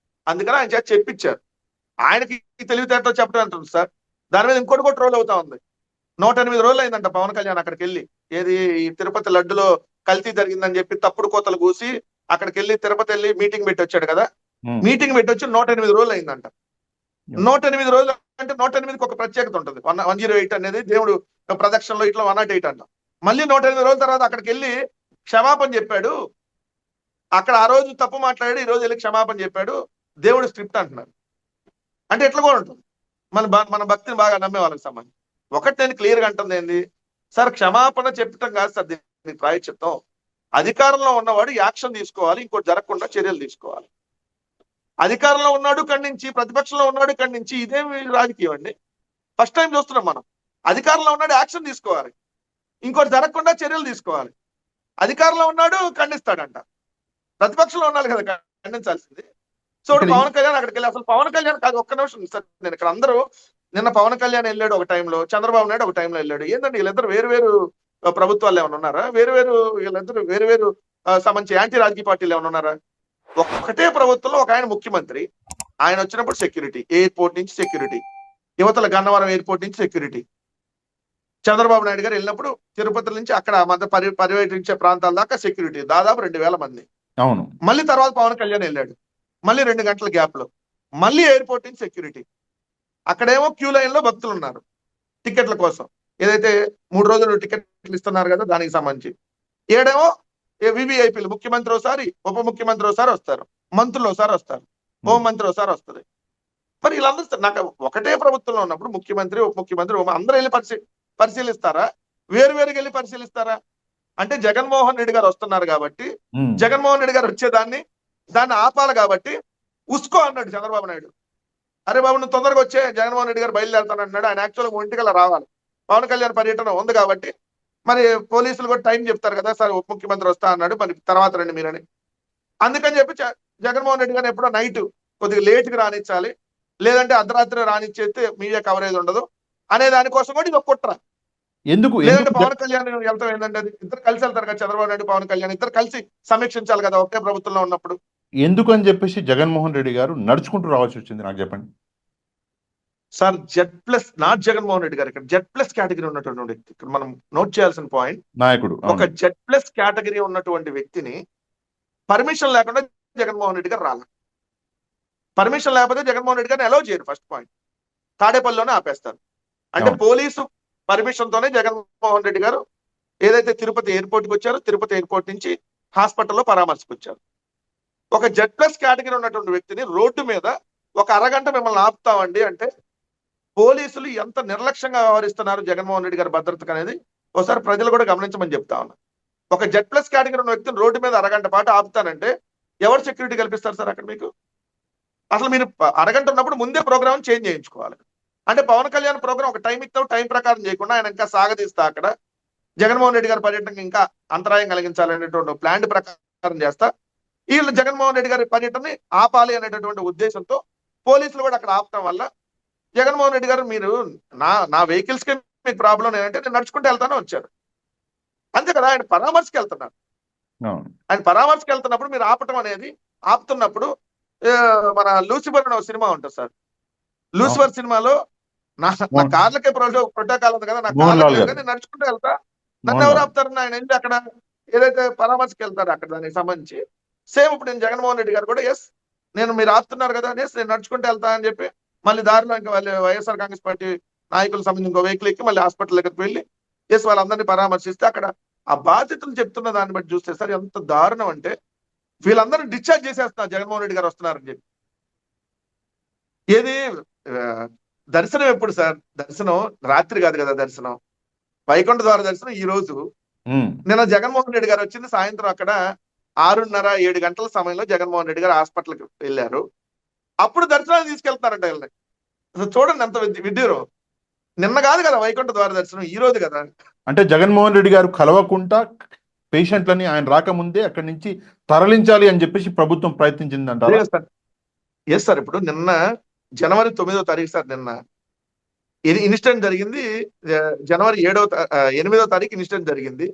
అందుకని ఆయన చేత చెప్పించారు. ఆయనకి తెలివితేటతో చెప్పడం అంటుంది సార్. దాని మీద ఇంకోటి రోల్ అవుతా ఉంది. 108 రోజులు అయిందంట పవన్ కళ్యాణ్ అక్కడికి వెళ్ళి. ఏది ఈ తిరుపతి లడ్డులో కల్తీ జరిగిందని చెప్పి తప్పుడు కోతలు కూసి అక్కడికి వెళ్ళి తిరుపతి వెళ్ళి మీటింగ్ పెట్టి వచ్చాడు కదా. మీటింగ్ పెట్టి వచ్చి 108 రోజులు అయిందంట. 108 రోజులు అంటే 108కి ఒక ప్రత్యేకత ఉంటుంది. 108 అనేది దేవుడు ప్రదక్షిణలో ఇట్లా 108 అంట. మళ్ళీ 108 రోజుల తర్వాత అక్కడికి వెళ్ళి క్షమాపణ చెప్పాడు. అక్కడ ఆ రోజు తప్పు మాట్లాడాడు, ఈ రోజు వెళ్ళి క్షమాపణ చెప్పాడు. దేవుడు స్క్రిప్ట్ అంటున్నారు. అంటే ఎట్లా కూడా ఉంటుంది మన భక్తిని బాగా నమ్మే వాళ్ళకి సంబంధించి. ఒకటి నేను క్లియర్ గా అంటుంది ఏంది సార్, క్షమాపణ చెప్పటం కాదు సార్ దీనికి ప్రాయశ్చిత్తం. అధికారంలో ఉన్నవాడు యాక్షన్ తీసుకోవాలి, ఇంకోటి జరగకుండా చర్యలు తీసుకోవాలి. అధికారంలో ఉన్నాడు ఖండించి, ప్రతిపక్షంలో ఉన్నాడు ఖండించి, ఇదేమి రాజకీయం అండి? ఫస్ట్ టైం చూస్తున్నాం మనం. అధికారంలో ఉన్నాడు యాక్షన్ తీసుకోవాలి, ఇంకోటి జరగకుండా చర్యలు తీసుకోవాలి. అధికారంలో ఉన్నాడు ఖండిస్తాడంట, ప్రతిపక్షంలో ఉన్నాడు కదా ఖండించాల్సింది. సో పవన్ కళ్యాణ్ అక్కడికి వెళ్ళి, అసలు పవన్ కళ్యాణ్ కాదు, ఒక్క నిమిషం సార్. నేను ఇక్కడ అందరూ నిన్న పవన్ కళ్యాణ్ వెళ్ళాడు ఒక టైంలో, చంద్రబాబు నాయుడు ఒక టైంలో వెళ్ళాడు. ఏంటంటే వీళ్ళిద్దరు వేరు ప్రభుత్వాలు ఏమైనా ఉన్నారా? వీళ్ళిద్దరు వేరు సంబంధించి యాంటీ రాజకీయ పార్టీలు ఏమైనా ఉన్నారా? ఒకటే ప్రభుత్వంలో ఒక ఆయన ముఖ్యమంత్రి, ఆయన వచ్చినప్పుడు సెక్యూరిటీ, ఎయిర్పోర్ట్ నుంచి సెక్యూరిటీ, యువతల గన్నవరం ఎయిర్పోర్ట్ నుంచి సెక్యూరిటీ. చంద్రబాబు నాయుడు గారు వెళ్ళినప్పుడు తిరుపతి నుంచి అక్కడ మధ్య పర్యటించే ప్రాంతాల దాకా సెక్యూరిటీ, దాదాపు 2000 మంది. అవును. మళ్ళీ తర్వాత పవన్ కళ్యాణ్ వెళ్ళాడు, మళ్ళీ 2 గంటల గ్యాప్ లో మళ్ళీ ఎయిర్పోర్ట్ నుంచి సెక్యూరిటీ. అక్కడేమో క్యూ లైన్ లో భక్తులు ఉన్నారు టికెట్ల కోసం, ఏదైతే 3 రోజులు టికెట్లు ఇస్తున్నారు కదా దానికి సంబంధించి. ఏడేమో వివిఐపీలు, ముఖ్యమంత్రి ఒకసారి, ఉప ముఖ్యమంత్రి ఒకసారి వస్తారు, మంత్రులు ఒకసారి వస్తారు, హోంమంత్రి ఒకసారి వస్తుంది. మరి వీళ్ళందరూ నాకు ఒకటే ప్రభుత్వంలో ఉన్నప్పుడు ముఖ్యమంత్రి, ఉప ముఖ్యమంత్రి, అందరూ వెళ్ళి పరిశీలిస్తారా? వేరువేరుగా వెళ్ళి పరిశీలిస్తారా? అంటే జగన్మోహన్ రెడ్డి గారు వస్తున్నారు కాబట్టి, జగన్మోహన్ రెడ్డి గారు వచ్చేదాన్ని ఆపాలి కాబట్టి ఉస్కో అన్నాడు చంద్రబాబు నాయుడు. అరే బాబు నువ్వు తొందరగా వచ్చే, జగన్మోహన్ రెడ్డి గారు బయలుదేరుతాను అన్నాడు. ఆయన యాక్చువల్గా ఒంటికల్లా రావాలి, పవన్ కళ్యాణ్ పర్యటన ఉంది కాబట్టి. మరి పోలీసులు కూడా టైం చెప్తారు కదా సార్, ఉప ముఖ్యమంత్రి వస్తా అన్నాడు, మరి తర్వాత రండి మీరని. అందుకని చెప్పి జగన్మోహన్ రెడ్డి గారిని ఎప్పుడో నైట్ కొద్దిగా లేట్గా రానిచ్చాలి, లేదంటే అర్ధరాత్రి రానిచ్చేస్తే మీడియా కవరేజ్ ఉండదు అనే దానికోసం కూడా ఇది కుట్ర. ఎందుకు? లేదంటే పవన్ కళ్యాణ్ వెళ్తాం ఏంటంటే ఇద్దరు కలిసి వెళ్తారు కదా, చంద్రబాబు నాయుడు పవన్ కళ్యాణ్ ఇద్దరు కలిసి సమీక్షించాలి కదా ఒకే ప్రభుత్వంలో ఉన్నప్పుడు. ఎందుకు అని చెప్పేసి జగన్మోహన్ రెడ్డి గారు నడుచుకుంటూ రావాల్సి వచ్చింది, నాకు చెప్పండి sir. Z+ not Jaganmohan Reddy గారు, ఇక్కడ Z+ కేటగిరీ ఉన్నటువంటి వ్యక్తి. ఇక్కడ మనం నోట్ చేయాల్సిన పాయింట్, నాయకుడు. ఒక Z+ కేటగిరీ ఉన్నటువంటి వ్యక్తిని పర్మిషన్ లేకుండా జగన్మోహన్ రెడ్డి గారు రాలేదు. పర్మిషన్ లేకపోతే జగన్మోహన్ రెడ్డి గారిని అలౌ చేయరు. ఫస్ట్ పాయింట్ తాడేపల్లిలోనే ఆపేస్తారు. అంటే అవును. పోలీసు పర్మిషన్ తోనే జగన్మోహన్ రెడ్డి గారు ఏదైతే తిరుపతి ఎయిర్పోర్ట్కి వచ్చారో తిరుపతి ఎయిర్పోర్ట్ నుంచి హాస్పిటల్లో పరామర్శకు వచ్చారు. ఒక Z+ కేటగిరీ ఉన్నటువంటి వ్యక్తిని రోడ్డు మీద ఒక అరగంట మిమ్మల్ని ఆపుతామండి అంటే పోలీసులు ఎంత నిర్లక్ష్యంగా వ్యవహరిస్తున్నారు జగన్మోహన్ రెడ్డి గారి భద్రతకు అనేది ఒకసారి ప్రజలు కూడా గమనించమని చెప్తా ఉన్నా. ఒక Z+ కేటగిరీ ఉన్న వ్యక్తిని రోడ్డు మీద అరగంట పాటు ఆపుతానంటే ఎవరు సెక్యూరిటీ కల్పిస్తారు సార్ అక్కడ మీకు? అసలు మీరు అరగంట ఉన్నప్పుడు ముందే ప్రోగ్రామ్ చేంజ్ చేయించుకోవాలి. అంటే పవన్ కళ్యాణ్ ప్రోగ్రామ్ ఒక టైం ఇస్తావు, టైం ప్రకారం చేయకుండా ఆయన ఇంకా సాగదీస్తా అక్కడ జగన్మోహన్ రెడ్డి గారి పర్యటనకి ఇంకా అంతరాయం కలిగించాలనేటువంటి ప్లాన్ ప్రకారం చేస్తా వీళ్ళు జగన్మోహన్ రెడ్డి గారి పర్యటనని ఆపాలి అనేటటువంటి ఉద్దేశంతో పోలీసులు కూడా అక్కడ ఆపటం వల్ల జగన్మోహన్ రెడ్డి గారు మీరు నా వెహికల్స్ కి మీకు ప్రాబ్లం ఏంటంటే నేను నడుచుకుంటూ వెళ్తానే వచ్చారు. అంతే కదా, ఆయన పరామర్శకి వెళ్తున్నారు. అవును. ఆయన పరామర్శకి వెళ్తున్నప్పుడు మీరు ఆపటం అనేది ఆపుతున్నప్పుడు మన లూసిఫర్ అనే సినిమా ఉంటుంది సార్. లూసిఫర్ సినిమాలో నా కార్లకే ప్రోటోకాల్ ఉంది కదా, నా మోహన్ లాల్ కార్లకే గారు. నేను నడుచుకుంటూ వెళ్తా, నన్ను మోహన్ ఎవరు లాల్. ఆపుతారని ఆయన వెళ్ళి అక్కడ ఏదైతే పరామర్శకి వెళ్తారో అక్కడ దానికి సంబంధించి సేమ్ ఇప్పుడు నేను జగన్మోహన్ రెడ్డి గారు కూడా నేను మీరు ఆపుతున్నారు కదా నేను నడుచుకుంటూ వెళ్తా అని చెప్పి మళ్ళీ దారిలో ఇంకా వాళ్ళు వైఎస్ఆర్ కాంగ్రెస్ పార్టీ నాయకులకు సంబంధించి ఇంకో వెహికల్ ఎక్కి మళ్ళీ హాస్పిటల్ దగ్గరికి వెళ్ళి వాళ్ళందరినీ పరామర్శిస్తే అక్కడ ఆ బాధితులు చెప్తున్న దాన్ని బట్టి చూస్తే సార్ ఎంత దారుణం అంటే వీళ్ళందరినీ డిశ్చార్జ్ చేసేస్తున్నారు జగన్మోహన్ రెడ్డి గారు వస్తున్నారని చెప్పి. ఏది దర్శనం ఎప్పుడు సార్? దర్శనం రాత్రి కాదు కదా, దర్శనం వైకుంఠ ద్వార దర్శనం ఈ రోజు. నిన్న జగన్మోహన్ రెడ్డి గారు వచ్చింది సాయంత్రం అక్కడ 6:30, 7 గంటల సమయంలో జగన్మోహన్ రెడ్డి గారు హాస్పిటల్కి వెళ్ళారు. అప్పుడు దర్శనాలు తీసుకెళ్తారంట వీళ్ళని. అసలు చూడండి ఎంత విడ్డూరం. నిన్న కాదు కదా వైకుంఠ ద్వార దర్శనం, ఈ రోజు కదా. అంటే జగన్మోహన్ రెడ్డి గారు కలవకుండా పేషెంట్లని ఆయన రాకముందే అక్కడి నుంచి తరలించాలి అని చెప్పేసి ప్రభుత్వం ప్రయత్నించిందంటారా? Yes sir. ఇప్పుడు నిన్న జనవరి 9వ తారీఖు సార్, నిన్న ఇన్సిడెంట్ జరిగింది. జనవరి 8వ తారీఖు ఇన్సిడెంట్ జరిగింది.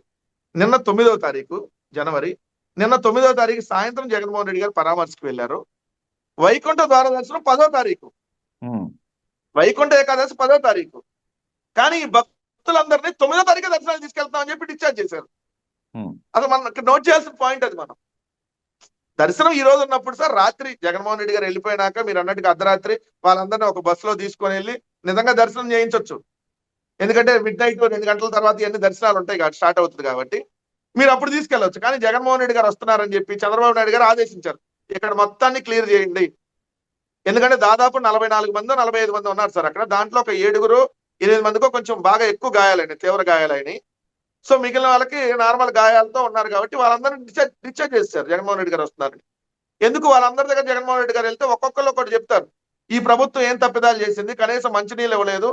నిన్న 9వ తారీఖు జనవరి. నిన్న 9వ తారీఖు సాయంత్రం జగన్మోహన్ రెడ్డి గారు పరామర్శకు వెళ్ళారు. వైకుంఠ ద్వార దర్శనం 10వ తారీఖు, వైకుంఠ ఏకాదశి 10వ తారీఖు. కానీ ఈ భక్తులందరినీ 9వ తారీఖు దర్శనాలు తీసుకెళ్తామని చెప్పి డిశ్చార్జ్ చేశారు. అసలు మనం నోట్ చేయాల్సిన పాయింట్ అది. మనం దర్శనం ఈ రోజు ఉన్నప్పుడు సార్ రాత్రి జగన్మోహన్ రెడ్డి గారు వెళ్ళిపోయినాక మీరు అన్నట్టుగా అర్ధరాత్రి వాళ్ళందరినీ ఒక బస్సులో తీసుకొని వెళ్ళి నిజంగా దర్శనం చేయించవచ్చు. ఎందుకంటే మిడ్-నైట్ 2 గంటల తర్వాత ఎన్ని దర్శనాలు ఉంటాయి కాబట్టి స్టార్ట్ అవుతుంది కాబట్టి మీరు అప్పుడు తీసుకెళ్లవచ్చు. కానీ జగన్మోహన్ రెడ్డి గారు వస్తున్నారని చెప్పి చంద్రబాబు నాయుడు గారు ఆదేశించారు, ఇక్కడ మొత్తాన్ని క్లియర్ చేయండి. ఎందుకంటే దాదాపు 44 మంది 45 మంది ఉన్నారు సార్ అక్కడ. దాంట్లో ఒక 7-8 మందికో కొంచెం బాగా ఎక్కువ గాయాలైనవి, తీవ్ర గాయాలైనవి. సో మిగిలిన వాళ్ళకి నార్మల్ గాయాలతో ఉన్నారు కాబట్టి వాళ్ళందరినీ డిశ్చార్జ్ చేస్తారు జగన్మోహన్ రెడ్డి గారు వస్తున్నారని. ఎందుకు వాళ్ళందరి దగ్గర జగన్మోహన్ రెడ్డి గారు వెళ్తే ఒక్కొక్కరు ఒకటి చెప్తారు, ఈ ప్రభుత్వం ఏం తప్పిదాలు చేసింది, కనీసం మంచినీళ్ళు ఇవ్వలేదు,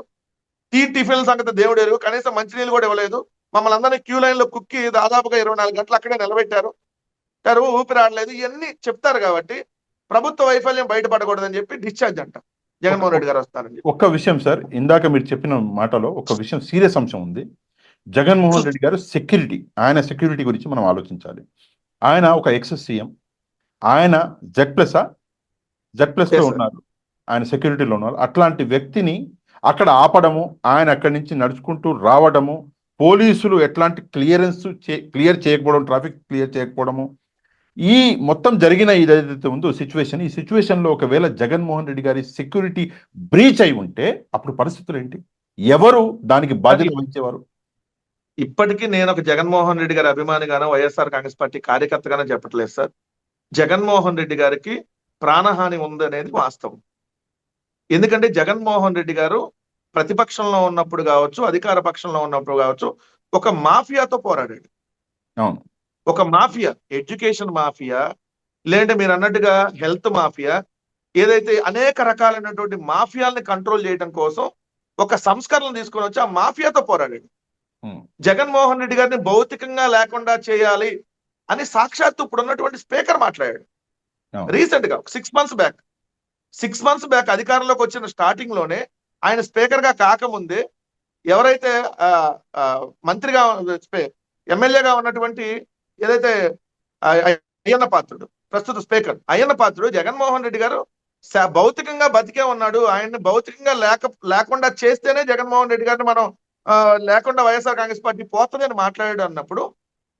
టిఫిన్ల సంగతి దేవుడు ఎరుగు, కనీసం మంచినీళ్ళు కూడా ఇవ్వలేదు, మమ్మల్ని అందరినీ క్యూ లైన్ లో కుక్కి దాదాపుగా 24 గంటలు అక్కడే నిలబెట్టారు, ఊపిరాడలేదు, ఇవన్నీ చెప్తారు. కాబట్టి ప్రభుత్వ వైఫల్యం బయటపడకూడదని చెప్పి డిశ్చార్జ్ అంట జగన్మోహన్ రెడ్డి గారు వస్తారని. ఒక్క విషయం సార్, ఇందాక మీరు చెప్పిన మాటలో ఒక విషయం, సీరియస్ అంశం ఉంది. జగన్మోహన్ రెడ్డి గారు సెక్యూరిటీ, ఆయన సెక్యూరిటీ గురించి మనం ఆలోచించాలి. ఆయన ఒక ఎక్స్-సీఎం, ఆయన Z+ లో ఉన్నారు, ఆయన సెక్యూరిటీలో ఉన్నారు. అట్లాంటి వ్యక్తిని అక్కడ ఆపడము, ఆయన అక్కడి నుంచి నడుచుకుంటూ రావడము, పోలీసులు ఎట్లాంటి క్లియర్ చేయకపోవడం, ట్రాఫిక్ క్లియర్ చేయకపోవడము, ఈ మొత్తం జరిగిన ఏదైతే ఉందో సిచ్యువేషన్, ఈ సిచ్యువేషన్ లో ఒకవేళ జగన్మోహన్ రెడ్డి గారి సెక్యూరిటీ బ్రీచ్ అయి ఉంటే అప్పుడు పరిస్థితులు ఏంటి? ఎవరు దానికి బాధ్యత వహించేవారు? ఇప్పటికీ నేను ఒక జగన్మోహన్ రెడ్డి గారి అభిమానిగానో వైఎస్ఆర్ కాంగ్రెస్ పార్టీ కార్యకర్తగానో చెప్పట్లేదు సార్. జగన్మోహన్ రెడ్డి గారికి ప్రాణహాని ఉందనేది వాస్తవం. ఎందుకంటే జగన్మోహన్ రెడ్డి గారు ప్రతిపక్షంలో ఉన్నప్పుడు కావచ్చు, అధికార పక్షంలో ఉన్నప్పుడు కావచ్చు, ఒక మాఫియాతో పోరాడాడు. అవును, ఒక మాఫియా, ఎడ్యుకేషన్ మాఫియా, లేదంటే మీరు అన్నట్టుగా హెల్త్ మాఫియా, ఏదైతే అనేక రకాలైనటువంటి మాఫియాల్ని కంట్రోల్ చేయడం కోసం ఒక సంస్కరణ తీసుకొని వచ్చి ఆ మాఫియాతో పోరాడాడు. జగన్మోహన్ రెడ్డి గారిని భౌతికంగా లేకుండా చేయాలి అని సాక్షాత్తు ఇప్పుడు ఉన్నటువంటి స్పీకర్ మాట్లాడాడు రీసెంట్ గా. 6 మంత్స్ బ్యాక్ అధికారంలోకి వచ్చిన స్టార్టింగ్ లోనే ఆయన స్పీకర్ గా కాకముందే ఎవరైతే మంత్రిగా ఎమ్మెల్యేగా ఉన్నటువంటి ఏదైతే అయ్యన్న పాత్రుడు, ప్రస్తుత స్పీకర్ అయ్యన్న పాత్రుడు, జగన్మోహన్ రెడ్డి గారు భౌతికంగా బతికే ఉన్నాడు, ఆయన్ని భౌతికంగా లేకుండా చేస్తేనే జగన్మోహన్ రెడ్డి గారిని మనం లేకుండా వైఎస్ఆర్ కాంగ్రెస్ పార్టీ పోతుంది అని మాట్లాడాడు అన్నప్పుడు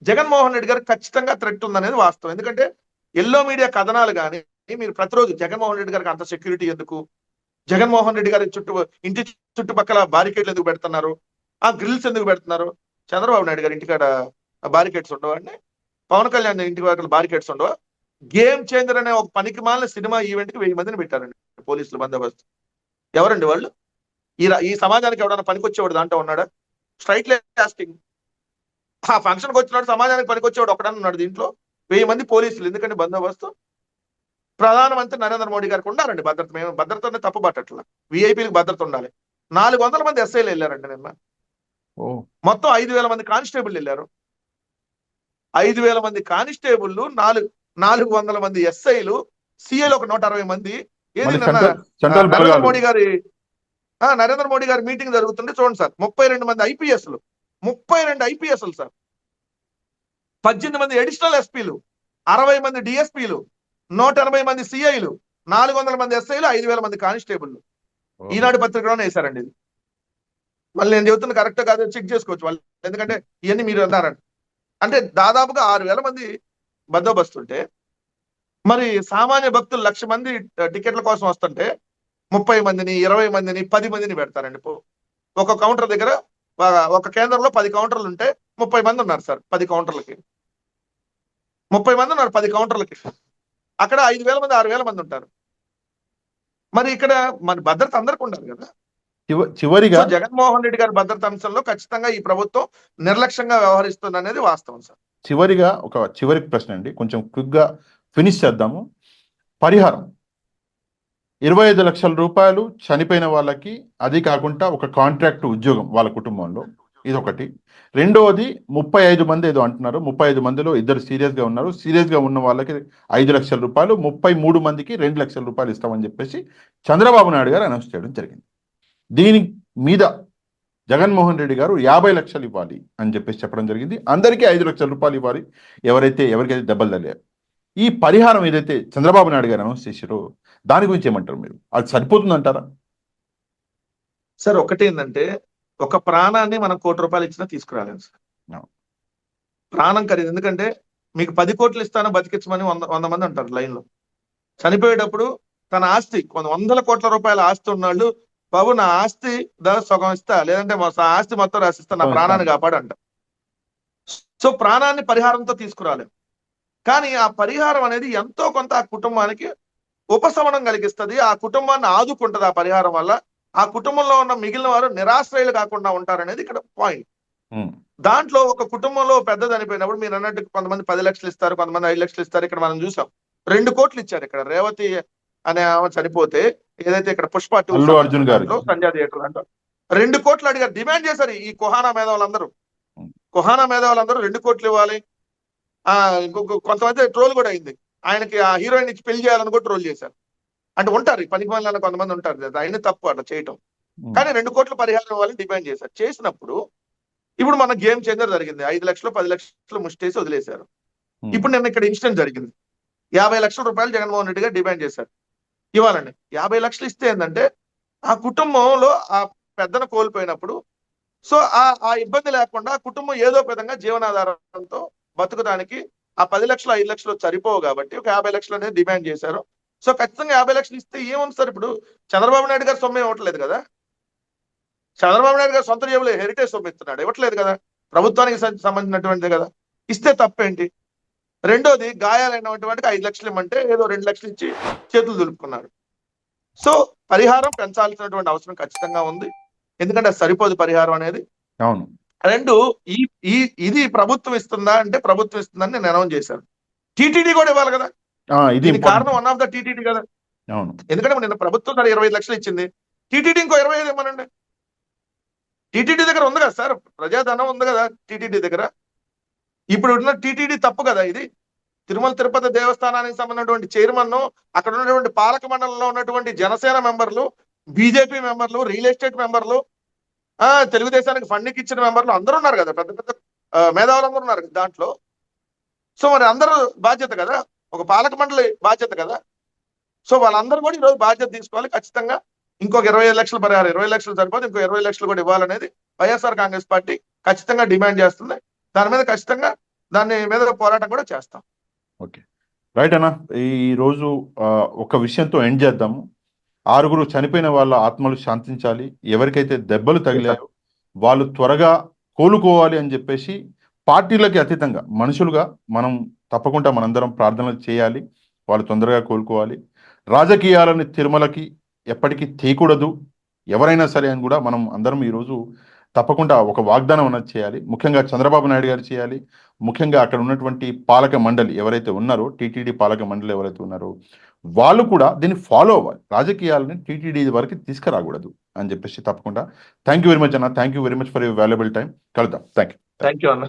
జగన్మోహన్ రెడ్డి గారికి ఖచ్చితంగా థ్రెట్ ఉందనేది వాస్తవం. ఎందుకంటే ఎల్లో మీడియా కథనాలు కానీ మీరు ప్రతిరోజు జగన్మోహన్ రెడ్డి గారికి అంత సెక్యూరిటీ ఎందుకు, జగన్మోహన్ రెడ్డి గారి ఇంటి చుట్టుపక్కల బారికేడ్లు ఎందుకు పెడుతున్నారు, ఆ గ్రిల్స్ ఎందుకు పెడుతున్నారు, చంద్రబాబు నాయుడు గారి ఇంటికాడ బారికేడ్స్ ఉండవండి, పవన్ కళ్యాణ్ ఇంటి పక్కల బారికేడ్స్ ఉండవా? గేమ్ చేంజర్ అనే ఒక పనికి మాలిన సినిమా ఈవెంట్ కి 1000 మందిని పెట్టారండి పోలీసులు బందోబస్తు. ఎవరండి వాళ్ళు? ఈ సమాజానికి ఎవడన్నా పనికొచ్చేవాడు దాంట్లో ఉన్నాడా? Straight asking. ఆ ఫంక్షన్కి వచ్చినాడు సమాజానికి పనికొచ్చేవాడు ఒకడన్నా ఉన్నాడు దీంట్లో? 1000 మంది పోలీసులు ఎందుకండి బందోబస్తు? ప్రధానమంత్రి నరేంద్ర మోడీ గారికి ఉండాలండి భద్రత. మేము భద్రతనే తప్పు పట్టట్ల, విఐపీలకు భద్రత ఉండాలి. 400 మంది ఎస్ఐలు వెళ్ళారండి నిన్న. మొత్తం 5000 మంది కానిస్టేబుల్ వెళ్ళారు. 5000 మంది కానిస్టేబుల్, 400 మంది ఎస్ఐలు, సిఐలు ఒక 160 మంది. ఏది నిన్న నరేంద్ర మోడీ గారి మీటింగ్ జరుగుతుంటే చూడండి సార్, 32 మంది ఐపీఎస్లు, 32 ఐపీఎస్లు సార్, 18 మంది అడిషనల్ ఎస్పీలు, 60 మంది డిఎస్పీలు, 180 మంది సిఐలు, 400 మంది ఎస్ఐలు, 5000 మంది కానిస్టేబుల్లు. ఈనాడు పత్రికలోనే వేశారండి ఇది. మళ్ళీ నేను చెబుతున్న కరెక్ట్ కాదు చెక్ చేసుకోవచ్చు వాళ్ళు, ఎందుకంటే ఇవన్నీ మీరు అన్నారండి. అంటే దాదాపుగా 6000 మంది బందోబస్తు ఉంటే, మరి సామాన్య భక్తులు 1,00,000 మంది టికెట్ల కోసం వస్తుంటే 30 మందిని, 20 మందిని, 10 మందిని పెడతారండి. ఒక కౌంటర్ దగ్గర, ఒక కేంద్రంలో 10 కౌంటర్లు ఉంటే 30 మంది ఉన్నారు సార్ 10 కౌంటర్లకి. 30 మంది ఉన్నారు 10 కౌంటర్లకి. అక్కడ 5000 మంది, 6000 మంది ఉంటారు. మరి ఇక్కడ మన భద్రత అందరికి ఉండాలి కదా. చివరిగా జగన్మోహన్ రెడ్డి గారి భద్రత అంశంలో ఖచ్చితంగా ఈ ప్రభుత్వం నిర్లక్ష్యంగా వ్యవహరిస్తుంది అనేది వాస్తవం సార్. చివరిగా ఒక చివరి ప్రశ్న అండి, కొంచెం క్విక్ గా ఫినిష్ చేద్దాము. పరిహారం 25 లక్షల రూపాయలు చనిపోయిన వాళ్ళకి, అది కాకుండా ఒక కాంట్రాక్ట్ ఉద్యోగం వాళ్ళ కుటుంబంలో, ఇది ఒకటి. రెండవది 35 మంది ఏదో అంటున్నారు, 35 మందిలో 2 సీరియస్ గా ఉన్నారు. సీరియస్ గా ఉన్న వాళ్ళకి 5 లక్షల రూపాయలు, 33 మందికి 2 లక్షల రూపాయలు ఇస్తామని చెప్పేసి చంద్రబాబు నాయుడు గారు అనౌన్స్ చేయడం జరిగింది. దీని మీద జగన్మోహన్ రెడ్డి గారు 50 లక్షలు ఇవ్వాలి అని చెప్పేసి చెప్పడం జరిగింది. అందరికీ 5 లక్షల రూపాయలు ఇవ్వాలి ఎవరికైతే దెబ్బలు తగిలారు. ఈ పరిహారం ఏదైతే చంద్రబాబు నాయుడు గారు అనౌన్స్ చేశారో దాని గురించి ఏమంటారు మీరు? అది సరిపోతుందంటారా? సార్ ఒకటి ఏంటంటే, ఒక ప్రాణాన్ని మనం 1 కోటి రూపాయలు ఇచ్చినా తీసుకురాలేదు సార్. ప్రాణం ఖరీదు. ఎందుకంటే మీకు 10 కోట్లు ఇస్తాను బతికించమని 100 మంది అంటారు లైన్ లో. చనిపోయేటప్పుడు తన ఆస్తి 100 కోట్ల రూపాయల ఆస్తి ఉన్నాళ్ళు, బాబు నా ఆస్తి సగం ఇస్తా, లేదంటే ఆస్తి మొత్తం రాసిస్తా, నా ప్రాణాన్ని కాపాడంట. సో ప్రాణాన్ని పరిహారంతో తీసుకురాలేం. కానీ ఆ పరిహారం అనేది ఎంతో కొంత ఆ కుటుంబానికి ఉపశమనం కలిగిస్తుంది, ఆ కుటుంబాన్ని ఆదుకుంటది. ఆ పరిహారం వల్ల ఆ కుటుంబంలో ఉన్న మిగిలిన వారు నిరాశ్రయులు కాకుండా ఉంటారనేది ఇక్కడ పాయింట్. దాంట్లో ఒక కుటుంబంలో పెద్దది అనిపోయినప్పుడు మీరు అన్నట్టు కొంతమంది 10 లక్షలు ఇస్తారు, కొంతమంది 5 లక్షలు ఇస్తారు. ఇక్కడ మనం చూసాం 2 కోట్లు ఇచ్చారు. ఇక్కడ రేవతి అనే ఆమె చనిపోతే, ఏదైతే ఇక్కడ పుష్ప 2 అర్జున్ గారు సంధ్యా థియేటర్ అంటారు, 2 కోట్లు అడిగారు, డిమాండ్ చేశారు. ఈ కుహానా మేధావులందరూ 2 కోట్లు ఇవ్వాలి. కొంతమంది ట్రోల్ కూడా అయింది, ఆయనకి ఆ హీరోయిన్ ఇచ్చి పెళ్లి చేయాలని కూడా ట్రోల్ చేశారు. అంటే ఉంటారు ఈ పనికి మళ్ళీ కొంతమంది ఉంటారు, ఆయన తప్పు అట్లా చేయటం. కానీ 2 కోట్ల పరిహారం ఇవ్వాలని డిమాండ్ చేశారు. చేసినప్పుడు ఇప్పుడు మన గేమ్ చేంజర్ జరిగింది. 5 లక్షలు 10 లక్షలు ముష్టేసి వదిలేశారు. ఇప్పుడు నిన్న ఇక్కడ ఇన్సిడెంట్ జరిగింది. 50 లక్షల రూపాయలు జగన్మోహన్ రెడ్డి గారు డిమాండ్ చేశారు ఇవ్వాలండి. 50 లక్షలు ఇస్తే ఏంటంటే ఆ కుటుంబంలో ఆ పెద్దను కోల్పోయినప్పుడు, సో ఆ ఇబ్బంది లేకుండా కుటుంబం ఏదో విధంగా జీవనాధారంతో బతుకుదానికి ఆ 10 లక్షలు 5 లక్షలు సరిపోవు కాబట్టి ఒక 50 లక్షలు అనేది డిమాండ్ చేశారు. సో ఖచ్చితంగా 50 లక్షలు ఇస్తే ఏముంది సార్? ఇప్పుడు చంద్రబాబు నాయుడు గారు సొమ్ము ఇవ్వట్లేదు కదా, చంద్రబాబు నాయుడు గారు సొంత జేబులో హెరిటేజ్ సొమ్ము ఇస్తున్నాడు, ఇవ్వట్లేదు కదా, ప్రభుత్వానికి సంబంధించినటువంటిది కదా, ఇస్తే తప్పేంటి? రెండోది గాయాలైనటువంటి 5 లక్షలు ఇవ్వమంటే ఏదో 2 లక్షలు ఇచ్చి చేతులు దులుపుకున్నారు. సో పరిహారం పెంచాల్సినటువంటి అవసరం ఖచ్చితంగా ఉంది, ఎందుకంటే అది సరిపోదు పరిహారం అనేది. అవును. రెండు, ఇది ప్రభుత్వం ఇస్తుందా అంటే ప్రభుత్వం ఇస్తుందని నేను అనౌన్స్ చేశాను. టీటీడీ కూడా ఇవ్వాలి కదా, ఇది కారణం వన్ ఆఫ్ ద టీటీడీ కదా. ఎందుకంటే నిన్న ప్రభుత్వం 25 లక్షలు ఇచ్చింది, టీటీడీ ఇంకో 25 ఇవ్వనండి. టీటీడీ దగ్గర ఉంది కదా సార్, ప్రజాధనం ఉంది కదా టీటీడీ దగ్గర. ఇప్పుడు ఉన్న టీటీడీ తప్పు కదా ఇది. తిరుమల తిరుపతి దేవస్థానానికి సంబంధించినటువంటి చైర్మన్, అక్కడ ఉన్నటువంటి పాలక మండలిలో ఉన్నటువంటి జనసేన మెంబర్లు, బీజేపీ మెంబర్లు, రియల్ ఎస్టేట్ మెంబర్లు, తెలుగుదేశానికి ఫండింగ్ ఇచ్చిన మెంబర్లు అందరూ ఉన్నారు కదా, పెద్ద పెద్ద మేధావులందరూ ఉన్నారు దాంట్లో. సో మరి అందరూ బాధ్యత కదా, ఒక పాలక మండలి బాధ్యత కదా. సో వాళ్ళందరూ కూడా ఈరోజు బాధ్యత తీసుకోవాలి. ఖచ్చితంగా ఇంకొక 25 లక్షల పరిహారం, 20 లక్షలు సరిపోతే ఇంకో 20 లక్షలు కూడా ఇవ్వాలనేది వైఎస్ఆర్ కాంగ్రెస్ పార్టీ ఖచ్చితంగా డిమాండ్ చేస్తుంది. దాని మీద ఖచ్చితంగా దాని మీద పోరాటం కూడా చేస్తాం. ఓకే, రైట్ అన్న. ఈ రోజు ఒక విషయంతో ఎండ్ చేద్దాము. 6 చనిపోయిన వాళ్ళ ఆత్మలు శాంతించాలి. ఎవరికైతే దెబ్బలు తగిలాయో వాళ్ళు త్వరగా కోలుకోవాలి అని చెప్పేసి పార్టీలకి అతీతంగా మనుషులుగా మనం తప్పకుండా మనందరం ప్రార్థనలు చేయాలి. వాళ్ళు తొందరగా కోలుకోవాలి. రాజకీయాలని తిరుమలకి ఎప్పటికీ తీయకూడదు ఎవరైనా సరే అని కూడా మనం అందరం ఈరోజు తప్పకుండా ఒక వాగ్దానం అన్నది చేయాలి. ముఖ్యంగా చంద్రబాబు నాయుడు గారు చేయాలి. ముఖ్యంగా అక్కడ ఉన్నటువంటి పాలక మండలి ఎవరైతే ఉన్నారో, టీటీడీ పాలక మండలి ఎవరైతే ఉన్నారో వాళ్ళు కూడా దీన్ని ఫాలో అవ్వాలి. రాజకీయాలని టీటీడీ వరకు తీసుకురాకూడదు అని చెప్పేసి తప్పకుండా. థ్యాంక్ యూ వెరీ మచ్ అన్న. Thank you very much for your valuable time. కలుద్దాం. Thank you. థ్యాంక్ యూ అన్న.